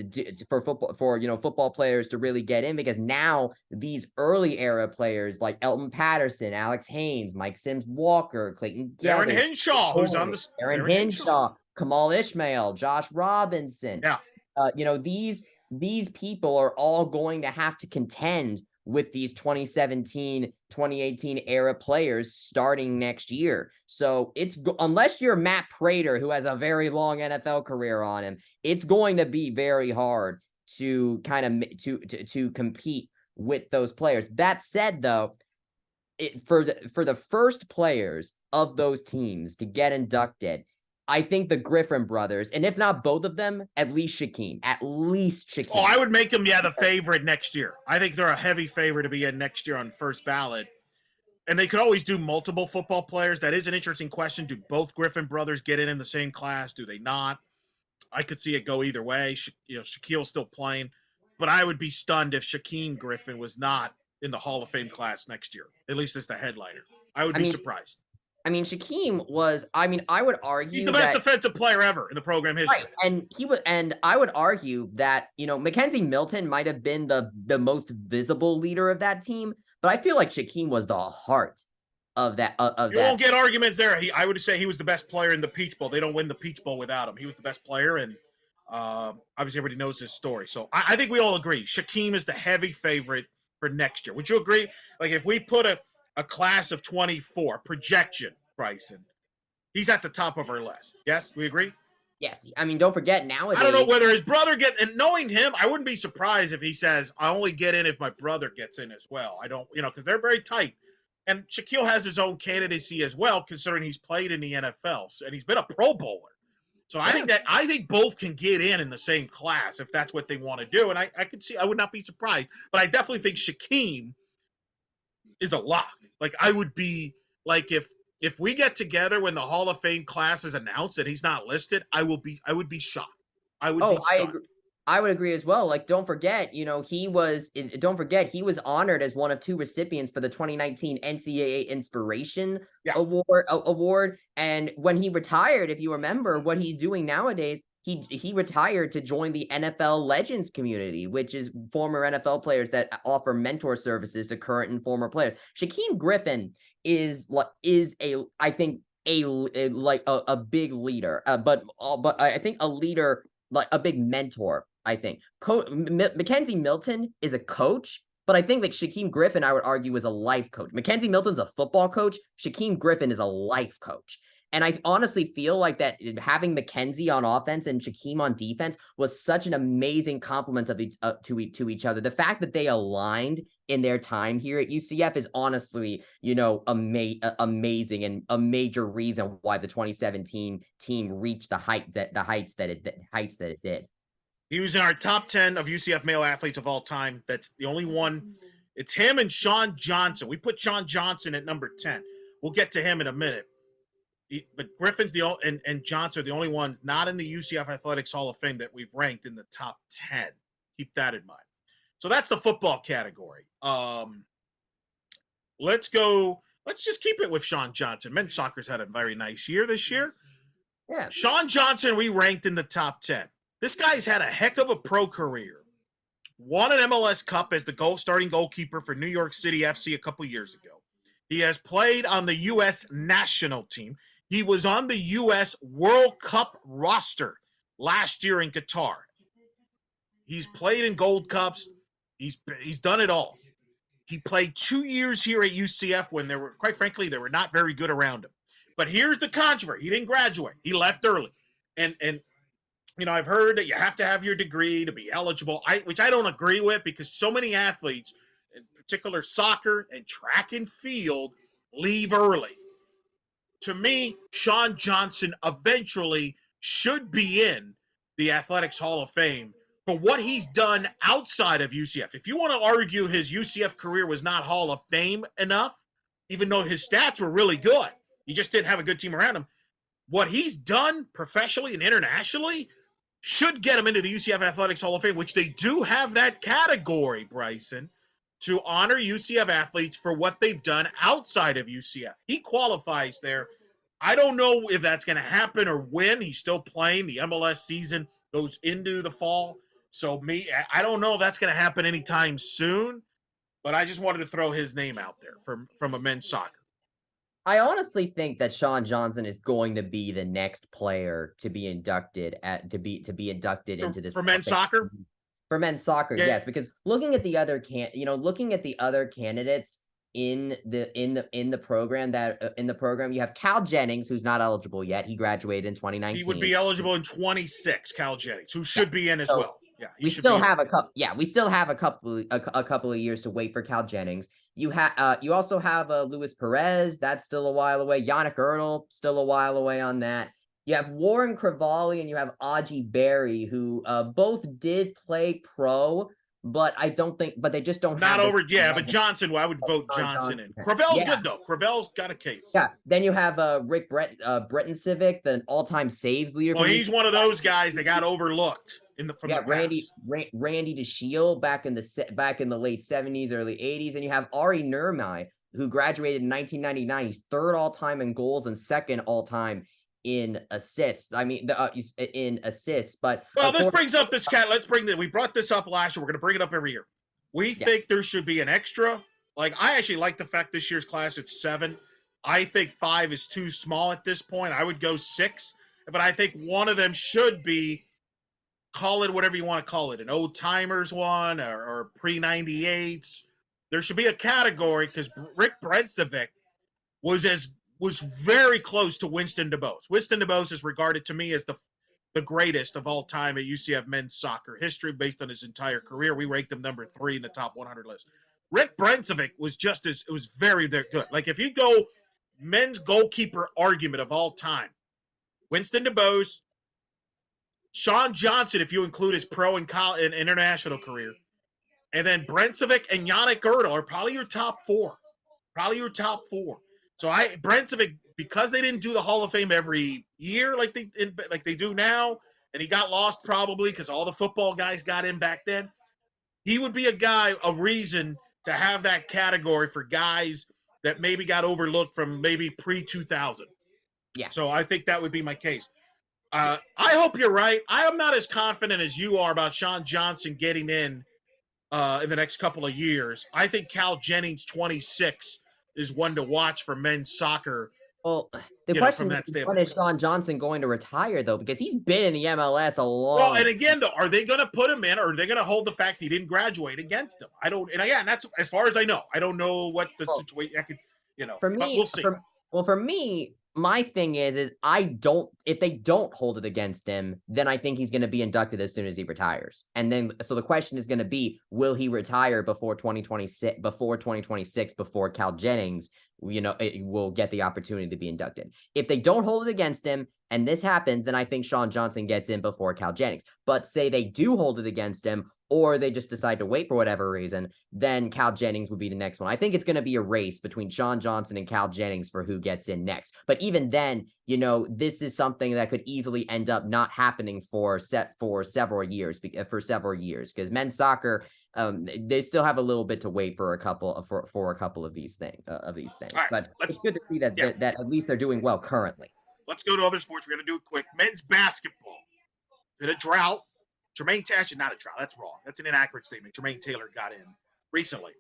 football players to really get in, because now these early era players like Elton Patterson, Alex Haynes, Mike Sims Walker, Clayton Darren Hinshaw, who's on the Darren Hinshaw, Kamal Ishmael, Josh Robinson. Yeah. These people are all going to have to contend with these 2017, 2018 era players starting next year. So unless you're Matt Prater, who has a very long NFL career on him, it's going to be very hard to kind of to compete with those players. That said, though, for the first players of those teams to get inducted, I think the Griffin brothers, and if not both of them, at least Shaquem. Oh, I would make them, the favorite next year. I think they're a heavy favorite to be in next year on first ballot. And they could always do multiple football players. That is an interesting question. Do both Griffin brothers get in the same class? Do they not? I could see it go either way. Shaquille's still playing. But I would be stunned if Shaquem Griffin was not in the Hall of Fame class next year, at least as the headliner. I would be surprised. I mean, Shaquem was, I mean, I would He's the argue best that, defensive player ever in the program right, history. and I would argue that, Mackenzie Milton might have been the most visible leader of that team, but I feel like Shaquem was the heart of You won't that get team. arguments there. I would say he was the best player in the Peach Bowl. They don't win the Peach Bowl without him. He was the best player, and obviously everybody knows his story. So I think we all agree Shaquem is the heavy favorite for next year. Would you agree? Like if we put a class of 24 projection, Bryson, he's at the top of our list. Yes, we agree. Yes, I mean, don't forget I don't know nowadays. whether his brother gets, and knowing him, I wouldn't be surprised if he says, I only get in if my brother gets in as well. I don't, because they're very tight. And Shaquille has his own candidacy as well, considering he's played in the NFL and he's been a Pro Bowler. So I think both can get in the same class if that's what they want to do. And I could see, I would not be surprised, but I definitely think Shaquem is a lock. Like I would be like if we get together when the Hall of Fame class is announced and he's not listed, I would be shocked. I would be Oh, I stunned. agree. I would agree as well. Like, don't forget, don't forget, he was honored as one of two recipients for the 2019 NCAA Inspiration Yeah. Award. And when he retired, if you remember what he's doing nowadays, he retired to join the NFL Legends community, which is former NFL players that offer mentor services to current and former players. Shaquem Griffin is I think a big leader, but I think a leader, like a big mentor. I think Mackenzie Milton is a coach, but I think like Shaquem Griffin, I would argue, is a life coach. Mackenzie Milton's a football coach. Shaquem Griffin is a life coach. And I honestly feel like that having Mackenzie on offense and Shaquem on defense was such an amazing compliment of to each other. The fact that they aligned in their time here at UCF is honestly, amazing and a major reason why the 2017 team reached the heights that it did. He was in our top 10 of UCF male athletes of all time. That's the only one. It's him and Sean Johnson. We put Sean Johnson at number 10. We'll get to him in a minute. But Griffin's and Johnson are the only ones not in the UCF Athletics Hall of Fame that we've ranked in the top 10. Keep that in mind. So that's the football category. Let's go. Let's just keep it with Sean Johnson. Men's soccer's had a very nice year this year. Yeah. Sean Johnson, we ranked in the top 10. This guy's had a heck of a pro career. Won an MLS Cup as the starting goalkeeper for New York City FC a couple years ago. He has played on the U.S. national team. He was on the U.S. World Cup roster last year in Qatar. He's played in Gold Cups. He's done it all. He played 2 years here at UCF when quite frankly, they were not very good around him. But here's the controversy. He didn't graduate. He left early. And I've heard that you have to have your degree to be eligible, which I don't agree with because so many athletes, in particular soccer and track and field, leave early. To me, Sean Johnson eventually should be in the Athletics Hall of Fame for what he's done outside of UCF. If you want to argue his UCF career was not Hall of Fame enough, even though his stats were really good, he just didn't have a good team around him. What he's done professionally and internationally should get him into the UCF Athletics Hall of Fame, which they do have that category, Bryson, to honor UCF athletes for what they've done outside of UCF. He qualifies there. I don't know if that's going to happen or when. He's still playing. The MLS season goes into the fall. So I don't know if that's going to happen anytime soon, but I just wanted to throw his name out there from a men's soccer. I honestly think that Sean Johnson is going to be the next player to be inducted into this for men's soccer. For men's soccer, Yeah. yes, because looking at the other candidates in the program, you have Cal Jennings, who's not eligible yet. He graduated in 2019. He would be eligible in 26. Cal Jennings, who should be in as well. Yeah, we still have a couple. Yeah, we still have a couple of years to wait for Cal Jennings. You also have Luis Perez. That's still a while away. Yannick Ertl, still a while away on that. You have Warren Cravali and you have Aji Berry, who both did play pro, but they just don't not have over. Yeah, but Johnson, I would vote Johnson in. Cravel's good though. Cravel's got a case. Yeah. Then you have Rick Breton Civic, the all-time saves leader. Well, he's one of those guys that got overlooked from the past. Randy DeShiel back in the late 70s, early 80s, and you have Ari Nurmi, who graduated in 1999. He's third all time in goals and second all time in assists. I mean, in assists. But well, this brings up this cat. Let's bring that. We brought this up last year. We're going to bring it up every year. We think there should be an extra. Like, I actually like the fact this year's class it's 7. I think 5 is too small at this point. I would go 6, but I think one of them should be, call it whatever you want to call it, an old timers one or pre-98s. There should be a category because Rick Brencevic was very close to Winston DuBose. Winston DuBose is regarded to me as the greatest of all time at UCF men's soccer history based on his entire career. We ranked him number 3 in the top 100 list. Rick Brencevic was it was very good. Like, if you go men's goalkeeper argument of all time, Winston DuBose, Sean Johnson, if you include his pro and international career, and then Brencevic and Yannick Erdl are probably your top 4. So Brencevic, because they didn't do the Hall of Fame every year like they do now, and he got lost probably because all the football guys got in back then, he would be a reason to have that category for guys that maybe got overlooked from maybe pre-2000. Yeah. So I think that would be my case. I hope you're right. I am not as confident as you are about Sean Johnson getting in the next couple of years. I think Cal Jennings, 26, is one to watch for men's soccer. Well, the question from that is, standpoint, when is Sean Johnson going to retire, though? Because he's been in the MLS a long. Well, and again, though, are they going to put him in, or are they going to hold the fact he didn't graduate against him? I don't. And again, that's as far as I know. I don't know what the situation. I could, for me, but we'll see. For me, my thing is if they don't hold it against him, then I think he's going to be inducted as soon as he retires. And then, so the question is going to be, will he retire before 2026, before Cal Jennings, it will get the opportunity to be inducted. If they don't hold it against him and this happens, then I think Sean Johnson gets in before Cal Jennings. But say they do hold it against him, or they just decide to wait for whatever reason, then Cal Jennings would be the next one. I think it's going to be a race between Sean Johnson and Cal Jennings for who gets in next. But even then, this is something that could easily end up not happening for several years, because men's soccer, they still have a little bit to wait for a couple of these things. Right, but it's good to see that at least they're doing well currently. Let's go to other sports. We're going to do it quick. Men's basketball. In a drought. Jermaine Taylor, not a drought. That's wrong. That's an inaccurate statement. Jermaine Taylor got in recently.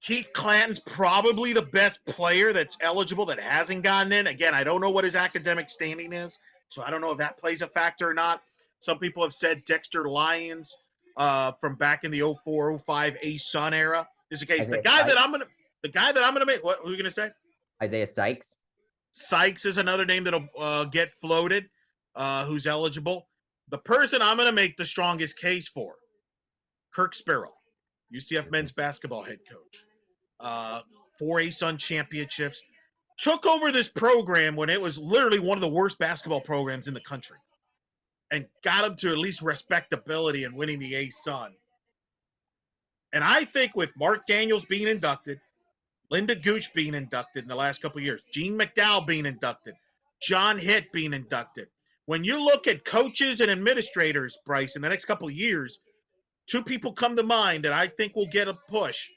Keith Clanton's probably the best player that's eligible that hasn't gotten in. Again, I don't know what his academic standing is, so I don't know if that plays a factor or not. Some people have said Dexter Lyons from back in the 04-05 A-Sun era is the case. The guy that I'm gonna make. What were you gonna say? Isaiah Sykes. Sykes is another name that'll get floated, who's eligible. The person I'm going to make the strongest case for, Kirk Sparrow, UCF men's basketball head coach, 4 A-Sun championships, took over this program when it was literally one of the worst basketball programs in the country, and got them to at least respectability and winning the A-Sun. And I think with Mark Daniels being inducted, Linda Gooch being inducted in the last couple of years, Gene McDowell being inducted, John Hitt being inducted, when you look at coaches and administrators, Bryce, in the next couple of years, 2 people come to mind that I think will get a push.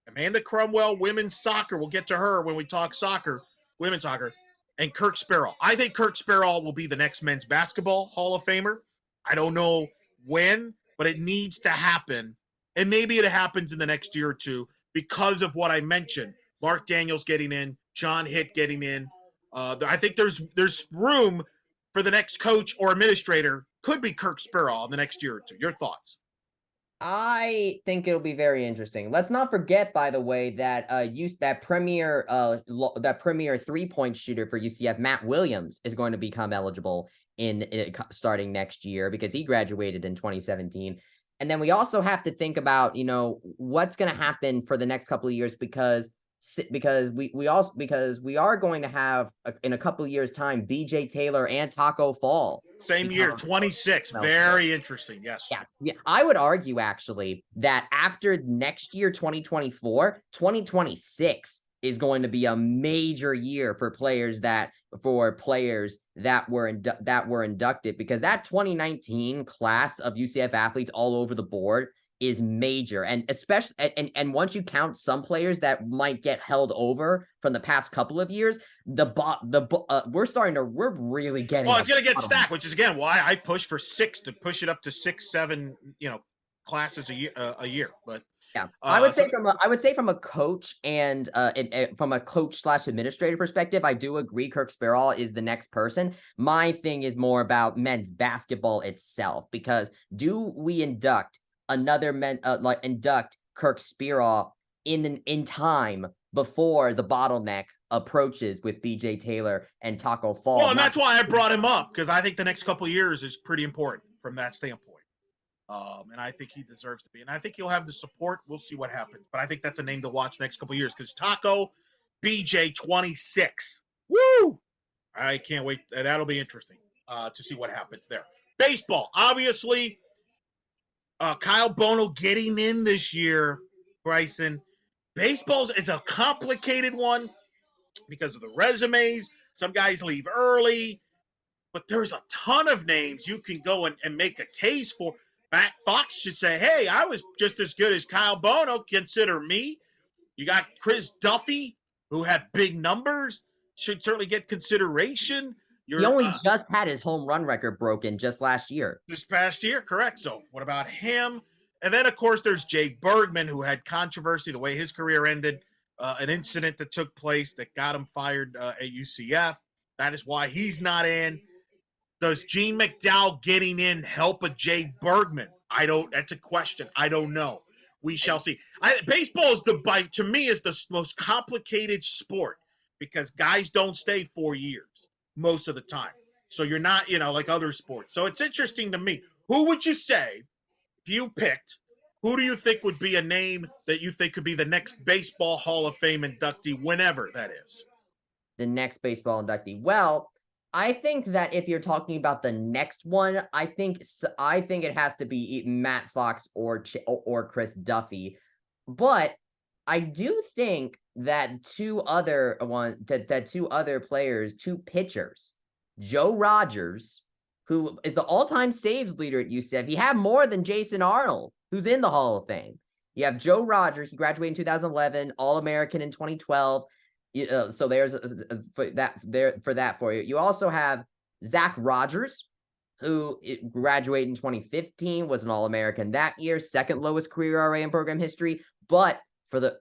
Amanda Cromwell, women's soccer. We'll get to her when we talk soccer, women's soccer, and Kirk Sparrow. I think Kirk Sparrow will be the next men's basketball Hall of Famer. I don't know when, but it needs to happen. And maybe it happens in the next year or 2 because of what I mentioned. Mark Daniels getting in, John Hitt getting in. I think there's room for the next coach or administrator. Could be Kirk Sparrow in the next year or 2. Your thoughts? I think it'll be very interesting. Let's not forget, by the way, that that premier 3-point shooter for UCF, Matt Williams, is going to become eligible in starting next year because he graduated in 2017. And then we also have to think about, what's going to happen for the next couple of years because we are going to have in a couple of years' time BJ Taylor and Taco Fall. Same year, 26. Very interesting. Yes. Yeah. I would argue actually that after next year, 2024, 2026 is going to be a major year for players that were inducted, because that 2019 class of UCF athletes all over the board is major, and especially and once you count some players that might get held over from the past couple of years, we're really getting. Well, it's going to get stacked, which is again why I push for 6 to push it up to 6, 7, classes a year. But yeah, I would say from a coach and from a coach/administrator perspective, I do agree Kirk Spurall is the next person. My thing is more about men's basketball itself, because do we induct Kirk Spurall in time before the bottleneck approaches with BJ Taylor and Taco Fall? Well, and that's why I brought him up, because I think the next couple of years is pretty important from that standpoint. And I think he deserves to be. And I think he'll have the support. We'll see what happens. But I think that's a name to watch next couple of years, because Taco, BJ 26. Woo! I can't wait. That'll be interesting to see what happens there. Baseball, obviously, Kyle Bono getting in this year, Bryson. Baseball is a complicated one because of the resumes. Some guys leave early, but there's a ton of names you can go and make a case for. Matt Fox should say, hey, I was just as good as Kyle Bono. Consider me. You got Chris Duffy, who had big numbers, should certainly get consideration. He only just had his home run record broken just last year. This past year, correct. So what about him? And then, of course, there's Jay Bergman, who had controversy the way his career ended, an incident that took place that got him fired at UCF. That is why he's not in. Does Gene McDowell getting in help a Jay Bergman? That's a question. I don't know. We shall see. Baseball is to me is the most complicated sport, because guys don't stay 4 years most of the time. So you're not, like other sports. So it's interesting to me. Who would you say, if you picked, who do you think would be a name that you think could be the next Baseball Hall of Fame inductee, whenever that is? The next baseball inductee. Well, I think that if you're talking about the next one, I think it has to be Matt Fox or Chris Duffy. But I do think that two other players, two pitchers, Joe Rogers, who is the all-time saves leader at UCF. He had more than Jason Arnold, who's in the Hall of Fame. You have Joe Rogers. He graduated in 2011, All-American in 2012. So there's for that for you. You also have Zach Rogers, who graduated in 2015, was an All-American that year, second lowest career ERA in program history. But for the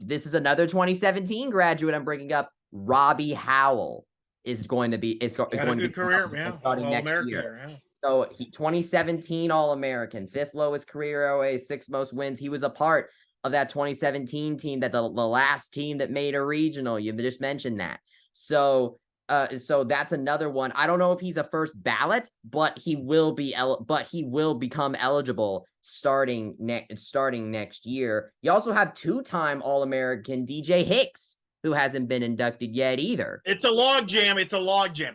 this is another 2017 graduate I'm bringing up. Robbie Howell is going to be going to be career, yeah, All-American. Yeah. So 2017 All-American, fifth lowest career ERA, sixth most wins. He was a part of that 2017 team, that the last team that made a regional. You just mentioned that. So that's another one. I don't know if he's a first ballot, but he will become eligible starting next year. You also have two-time All-American DJ Hicks, who hasn't been inducted yet either. It's a log jam.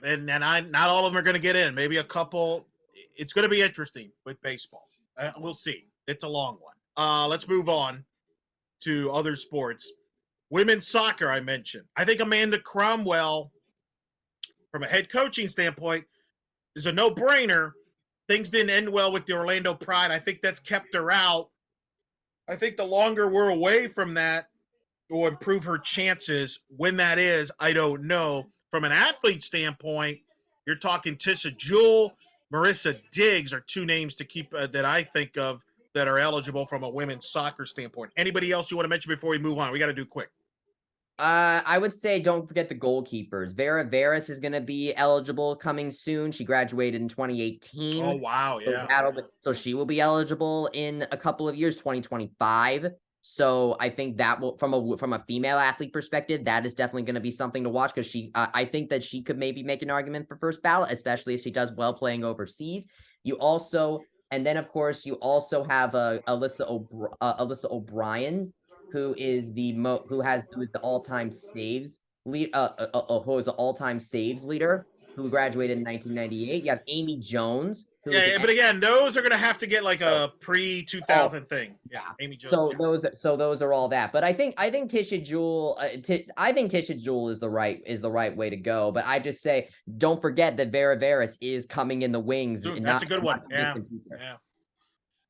And not all of them are going to get in. Maybe a couple. It's going to be interesting with baseball. We'll see. It's a long one. Let's move on to other sports. Women's soccer, I mentioned. I think Amanda Cromwell, from a head coaching standpoint, is a no-brainer. Things didn't end well with the Orlando Pride. I think that's kept her out. I think the longer we're away from that will improve her chances. When that is, I don't know. From an athlete standpoint, you're talking Tisha Jewell, Marissa Diggs are two names to keep that I think of that are eligible from a women's soccer standpoint. Anybody else you want to mention before we move on? We got to do quick. I would say don't forget the goalkeepers. Vera Veras is going to be eligible coming soon. She graduated in 2018. Oh, wow, yeah. So she will be eligible in a couple of years, 2025. So I think that will, from a female athlete perspective, that is definitely going to be something to watch, because I think that she could maybe make an argument for first ballot, especially if she does well playing overseas. And then of course you also have Alyssa O'Brien, who is the all-time saves lead, who is the all-time saves leader, who graduated in 1998. You have Amy Jones. But again, those are going to have to get like a pre-2000 thing. Yeah, Amy Jones. So those are all that. But I think Tisha Jewell. I think Tisha Jewell is the right way to go. But I just say, don't forget that Vera Veras is coming in the wings. Dude, that's a good one. Yeah.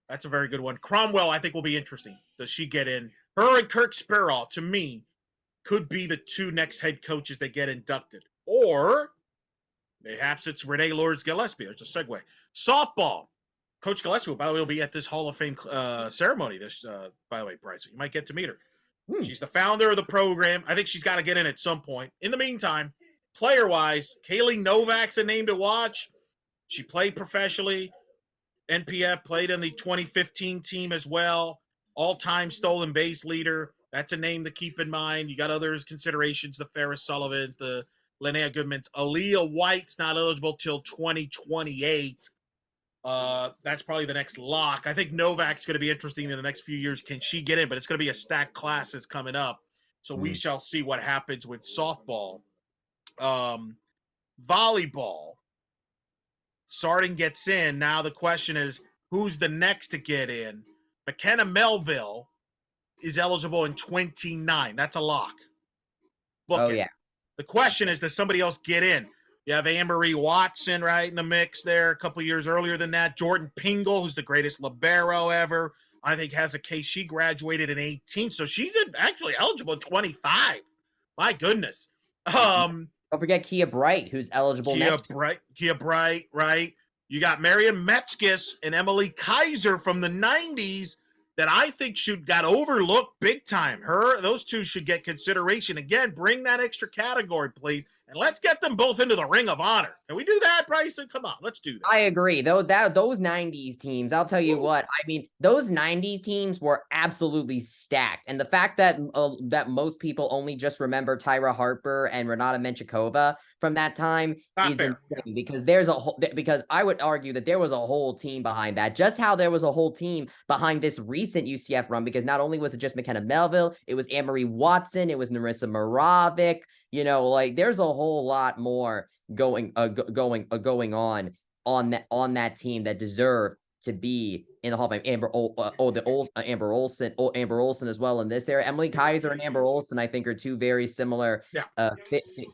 That's a very good one. Cromwell, I think, will be interesting. Does she get in? Her and Kirk Sparrow, to me, could be the two next head coaches that get inducted. Or perhaps it's Renee Lourdes Gillespie. There's a segue. Softball. Coach Gillespie, by the way, will be at this Hall of Fame ceremony. By the way, Bryce, you might get to meet her. She's the founder of the program. I think she's got to get in at some point. In the meantime, player-wise, Kaylee Novak's a name to watch. She played professionally. NPF played in the 2015 team as well. All-time stolen base leader. That's a name to keep in mind. You got others considerations, the Ferris Sullivans, the Linnea Goodmans. Aaliyah White's not eligible till 2028. That's probably the next lock. I think Novak's going to be interesting in the next few years. Can she get in? But it's going to be a stacked classes coming up. So we shall see what happens with softball. Volleyball. Sarding gets in. Now the question is, who's the next to get in? McKenna Melville is eligible in 29. That's a lock. Book it. Yeah. The question is, does somebody else get in? You have Anne-Marie Watson right in the mix there a couple years earlier than that. Jordan Pingle, who's the greatest libero ever, I think has a case. She graduated in 18, so she's actually eligible in 25. My goodness. Don't forget Kia Bright, who's eligible Kia Bright, right? You got Marion Metzges and Emily Kaiser from the 90s that I think got overlooked big time. Those two should get consideration. Again, bring that extra category, please. And let's get them both into the Ring of Honor. Can we do that, Bryson? Come on, let's do that. I agree. Those 90s teams, I'll tell you what, I mean, those 90s teams were absolutely stacked. And the fact that that most people only just remember Tyra Harper and Renata Menchikova from that time is insane, because I would argue that there was a whole team behind that. Just how there was a whole team behind this recent UCF run, because not only was it just McKenna Melville, it was Anne-Marie Watson, it was Narissa Moravec, there's a whole lot more going on that team that deserve to be in the Hall of Fame. Amber Olsen as well in this area. Emily Kaiser and Amber Olsen, I think, are two very similar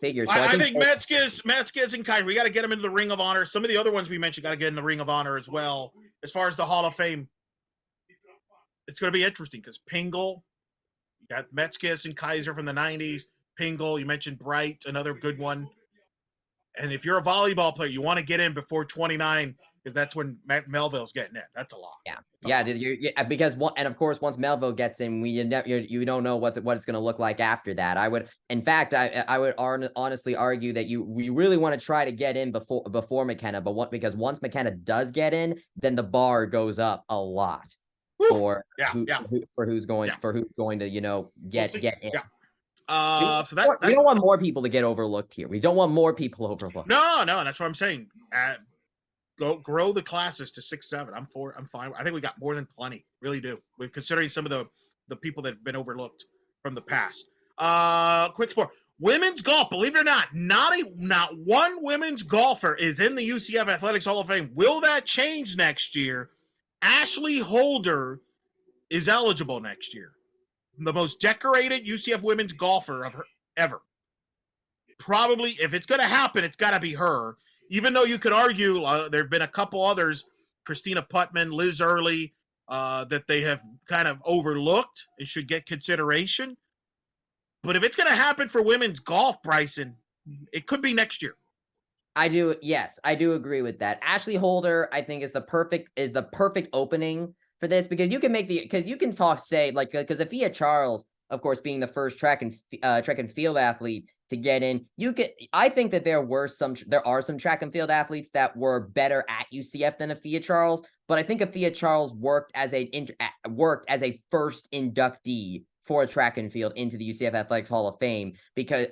figures. So I think Metzges and Kaiser, we got to get them into the Ring of Honor. Some of the other ones we mentioned got to get in the Ring of Honor as well. As far as the Hall of Fame, it's going to be interesting because Pingle, you got Metzges and Kaiser from the 90s. Pingle, you mentioned Bright, another good one. And if you're a volleyball player, you want to get in before 29 because that's when Melville's getting in. That's a lot. Because and of course, once Melville gets in, you don't know what it's going to look like after that. I would honestly argue that we really want to try to get in before McKenna, because once McKenna does get in, then the bar goes up a lot for who's going to get in. Yeah. We don't want more people to get overlooked here. We don't want more people overlooked. No, that's what I'm saying. Grow the classes to 6, 7. I'm fine. I think we got more than plenty. Really do. We're considering some of the people that have been overlooked from the past. Quick sport. Women's golf, believe it or not, not one women's golfer is in the UCF Athletics Hall of Fame. Will that change next year? Ashley Holder is eligible next year. The most decorated UCF women's golfer ever. Probably, if it's going to happen, it's got to be her. Even though you could argue there have been a couple others, Christina Putman, Liz Early, that they have kind of overlooked and should get consideration. But if it's going to happen for women's golf, Bryson, it could be next year. I do agree with that. Ashley Holder, I think, is the perfect opening for this, because you can because Afia Charles, of course, being the first track and field athlete to get in, I think that there are some track and field athletes that were better at UCF than Afia Charles, but I think Afia Charles worked as a first inductee for track and field into the UCF Athletics Hall of Fame, because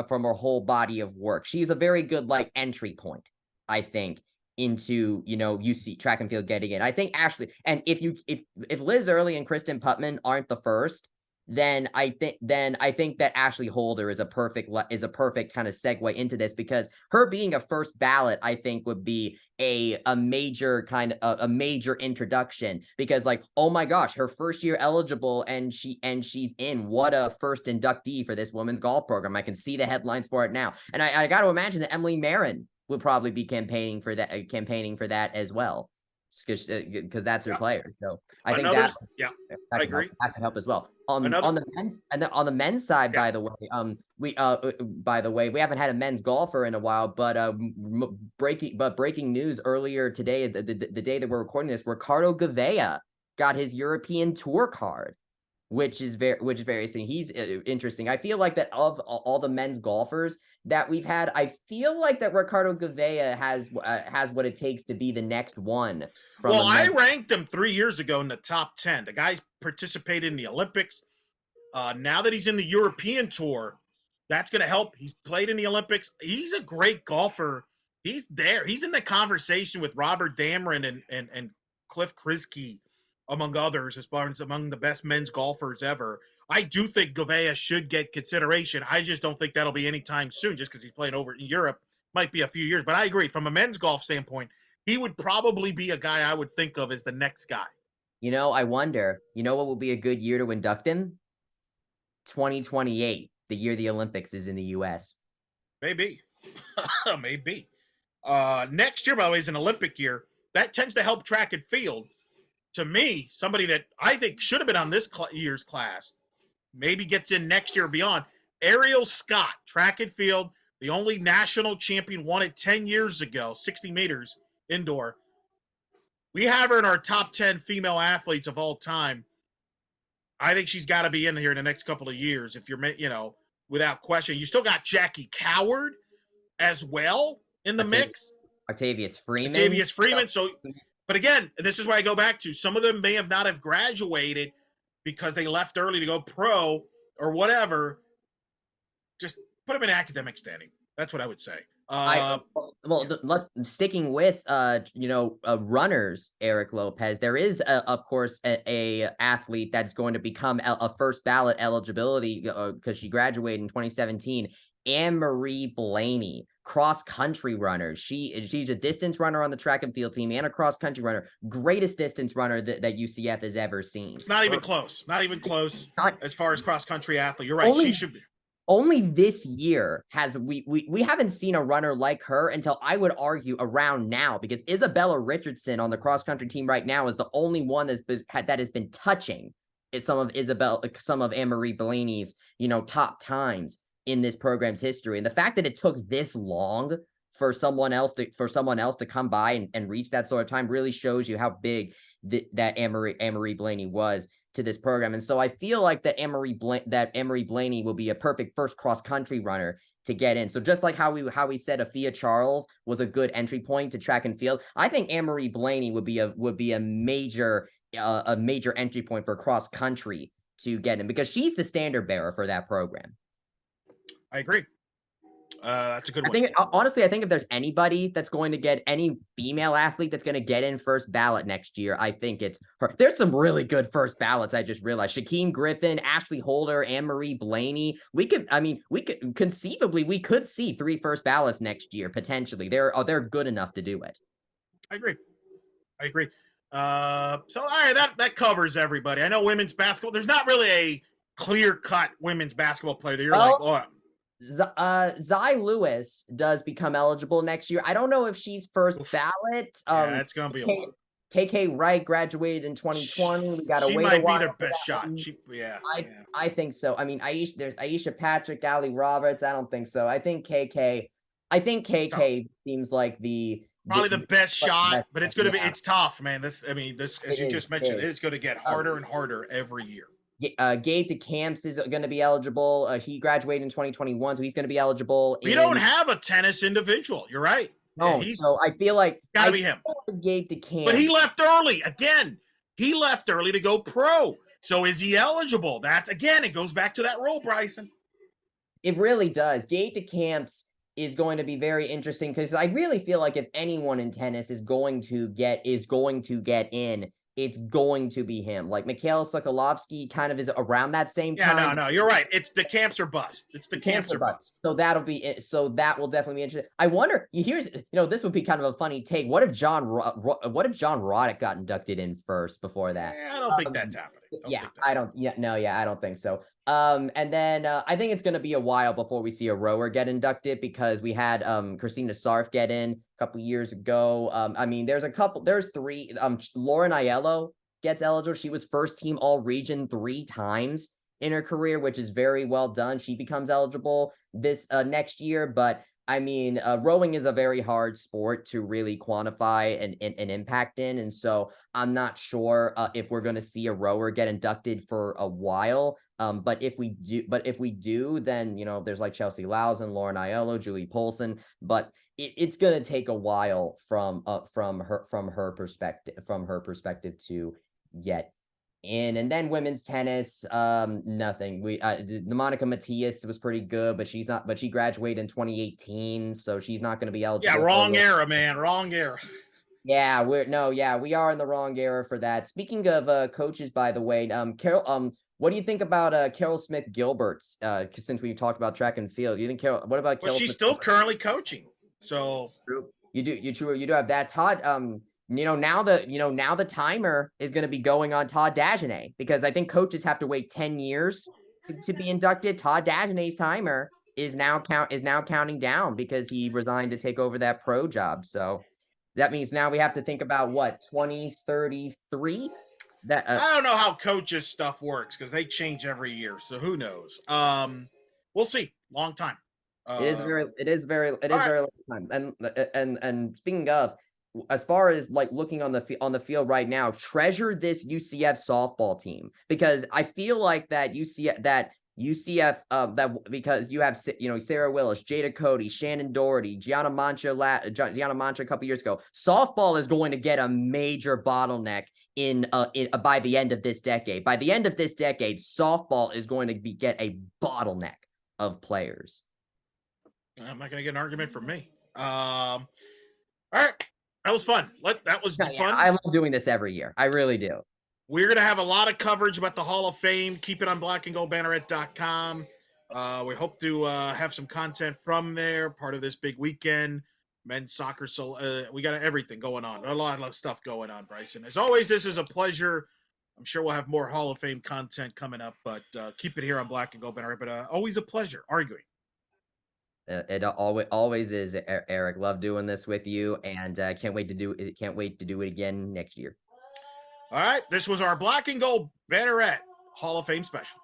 from her whole body of work. She's a very good entry point, I think, into UC track and field getting in. I think Ashley, and if Liz Early and Kristen Putman aren't the first, then I think that Ashley Holder is a perfect kind of segue into this, because her being a first ballot, I think, would be a major introduction, because oh my gosh, her first year eligible and she's in. What a first inductee for this women's golf program. I can see the headlines for it now, and I got to imagine that Emily Marin will probably be campaigning for that as well. because that's her Yeah. player. So I think Another, that yeah, that I can help. agree. That can help as well. Another, On the men's and on the men's side, yeah. by the way, we haven't had a men's golfer in a while, but breaking news earlier today, the day that we're recording this, Ricardo Gavea got his European Tour card, which is very interesting. He's interesting. I feel like that of all the men's golfers that we've had, I feel like that Ricardo Gavea has what it takes to be the next one from Well, a I men's. ranked him 3 years ago in the top 10. The guy's participated in the Olympics. Now that he's in the European Tour, that's going to help. He's played in the Olympics. He's a great golfer. He's there. He's in the conversation with Robert Dameron and Cliff Krisky, among others, as far as among the best men's golfers ever. I do think Gouveia should get consideration. I just don't think that'll be anytime soon, just because he's playing over in Europe. Might be a few years, but I agree. From a men's golf standpoint, he would probably be a guy I would think of as the next guy. I wonder, what will be a good year to induct him? 2028, the year the Olympics is in the US. Maybe. Maybe. Next year, by the way, is an Olympic year. That tends to help track and field. To me, somebody that I think should have been on this year's class, maybe gets in next year or beyond. Ariel Scott, track and field, the only national champion, won it 10 years ago, 60 meters indoor. We have her in our top 10 female athletes of all time. I think she's got to be in here in the next couple of years if you're, without question. You still got Jackie Coward as well in the mix. Octavius Freeman. Octavius Freeman. So, but again, this is where I go back to. Some of them may have not have graduated because they left early to go pro or whatever. Just put them in academic standing. That's what I would say. Sticking with runners, Eric Lopez, there is of course a athlete that's going to become a first ballot eligibility because she graduated in 2017. Anne-Marie Blaney, cross country runner. She's a distance runner on the track and field team and a cross country runner. Greatest distance runner that UCF has ever seen. It's not even close. Not even close as far as cross country athlete. You're right. She should be. Only this year has we haven't seen a runner like her until I would argue around now, because Isabella Richardson on the cross country team right now is the only one that has been touching some of Anne-Marie Blaney's top times in this program's history. And the fact that it took this long for someone else to come by and reach that sort of time really shows you how big that Anne-Marie Blaney was to this program. And so I feel like that Anne-Marie Blaney will be a perfect first cross country runner to get in. So just like how we said Afia Charles was a good entry point to track and field, I think Anne-Marie Blaney would be a major entry point for cross country to get in, because she's the standard bearer for that program. I agree. That's a good one. I think if there's anybody that's going to get, any female athlete that's going to get in first ballot next year, I think it's her. There's some really good first ballots. I just realized Shaquem Griffin, Ashley Holder, Anne-Marie Blaney. We could conceivably see 3 first ballots next year potentially. They're good enough to do it. I agree. So all right, that covers everybody. I know women's basketball. There's not really a clear-cut women's basketball player that you're Zai Lewis does become eligible next year. I don't know if she's first ballot. Yeah, it's gonna be a while. KK Wright graduated in 2020. We got to wait a while. She might be their best shot. I think so. I mean, there's Aisha Patrick, Allie Roberts. I don't think so. I think KK seems like probably the best shot, but it's gonna be, it's tough, man. As you just mentioned, it's gonna get harder and harder every year. Gabe DeCamps is going to be eligible. He graduated in 2021, so he's going to be eligible. We don't have a tennis individual. You're right. No, so I feel like gotta be him. Gabe DeCamps, but he left early again. He left early to go pro. So is he eligible? That's again, it goes back to that role, Bryson. It really does. Gabe DeCamps is going to be very interesting, because I really feel like if anyone in tennis is going to get in, it's going to be him. Like Mikhail Sokolovsky kind of is around that same time. Yeah, no, you're right. It's the camps or bust. It's the camps or bust. So that'll be it. So that will definitely be interesting. I wonder, this would be kind of a funny take. What if John Roddick got inducted in first before that? Yeah, I don't think that's happening. I don't think so. And then I think it's going to be a while before we see a rower get inducted because we had Christina Sarf get in a couple years ago. I mean, there's three. Lauren Aiello gets eligible. She was first team all region 3 times in her career, which is very well done. She becomes eligible this next year. But I mean, rowing is a very hard sport to really quantify and impact in. And so I'm not sure if we're going to see a rower get inducted for a while. But if we do, then there's like Chelsea Lawson, Lauren Aiello, Julie Polson. But it's gonna take a while from her perspective to get in. And then women's tennis, nothing. The Monica Matias was pretty good, but she graduated in 2018, so she's not going to be eligible. Yeah, wrong era, man. Wrong era. Yeah, we are in the wrong era for that. Speaking of coaches, by the way, Carol, what do you think about Carol Smith Gilbert's? Since we talked about track and field, you think what about Well, Carol she's Smith still Gilbert? currently coaching. So You do have that. Todd, now the timer is going to be going on Todd Dagenet because I think coaches have to wait 10 years to be inducted. Todd Dagenet's timer is now counting down because he resigned to take over that pro job. So that means now we have to think about what 2033. That I don't know how coaches stuff works because they change every year. So who knows? We'll see. Long time. it is very all right. long time. And speaking of, as far as like looking on the field right now, treasure this UCF softball team because I feel like that UCF that because you have Sarah Willis, Jada Cody, Shannon Doherty, Gianna Mancha a couple years ago. Softball is going to get a major bottleneck in by the end of this decade. By the end of this decade, softball is going to get a bottleneck of players. I'm not going to get an argument from me. All right. That was fun. That was fun. I love doing this every year. I really do. We're going to have a lot of coverage about the Hall of Fame. Keep it on blackandgoldbanneret.com. We hope to have some content from there, part of this big weekend. Men's soccer. So we got everything going on. A lot of stuff going on, Bryson. As always, this is a pleasure. I'm sure we'll have more Hall of Fame content coming up, but keep it here on Black and Gold Banneret. But always a pleasure arguing. It always is, Eric. Love doing this with you, and can't wait to do it again next year. All right, this was our Black and Gold Banneret Hall of Fame special.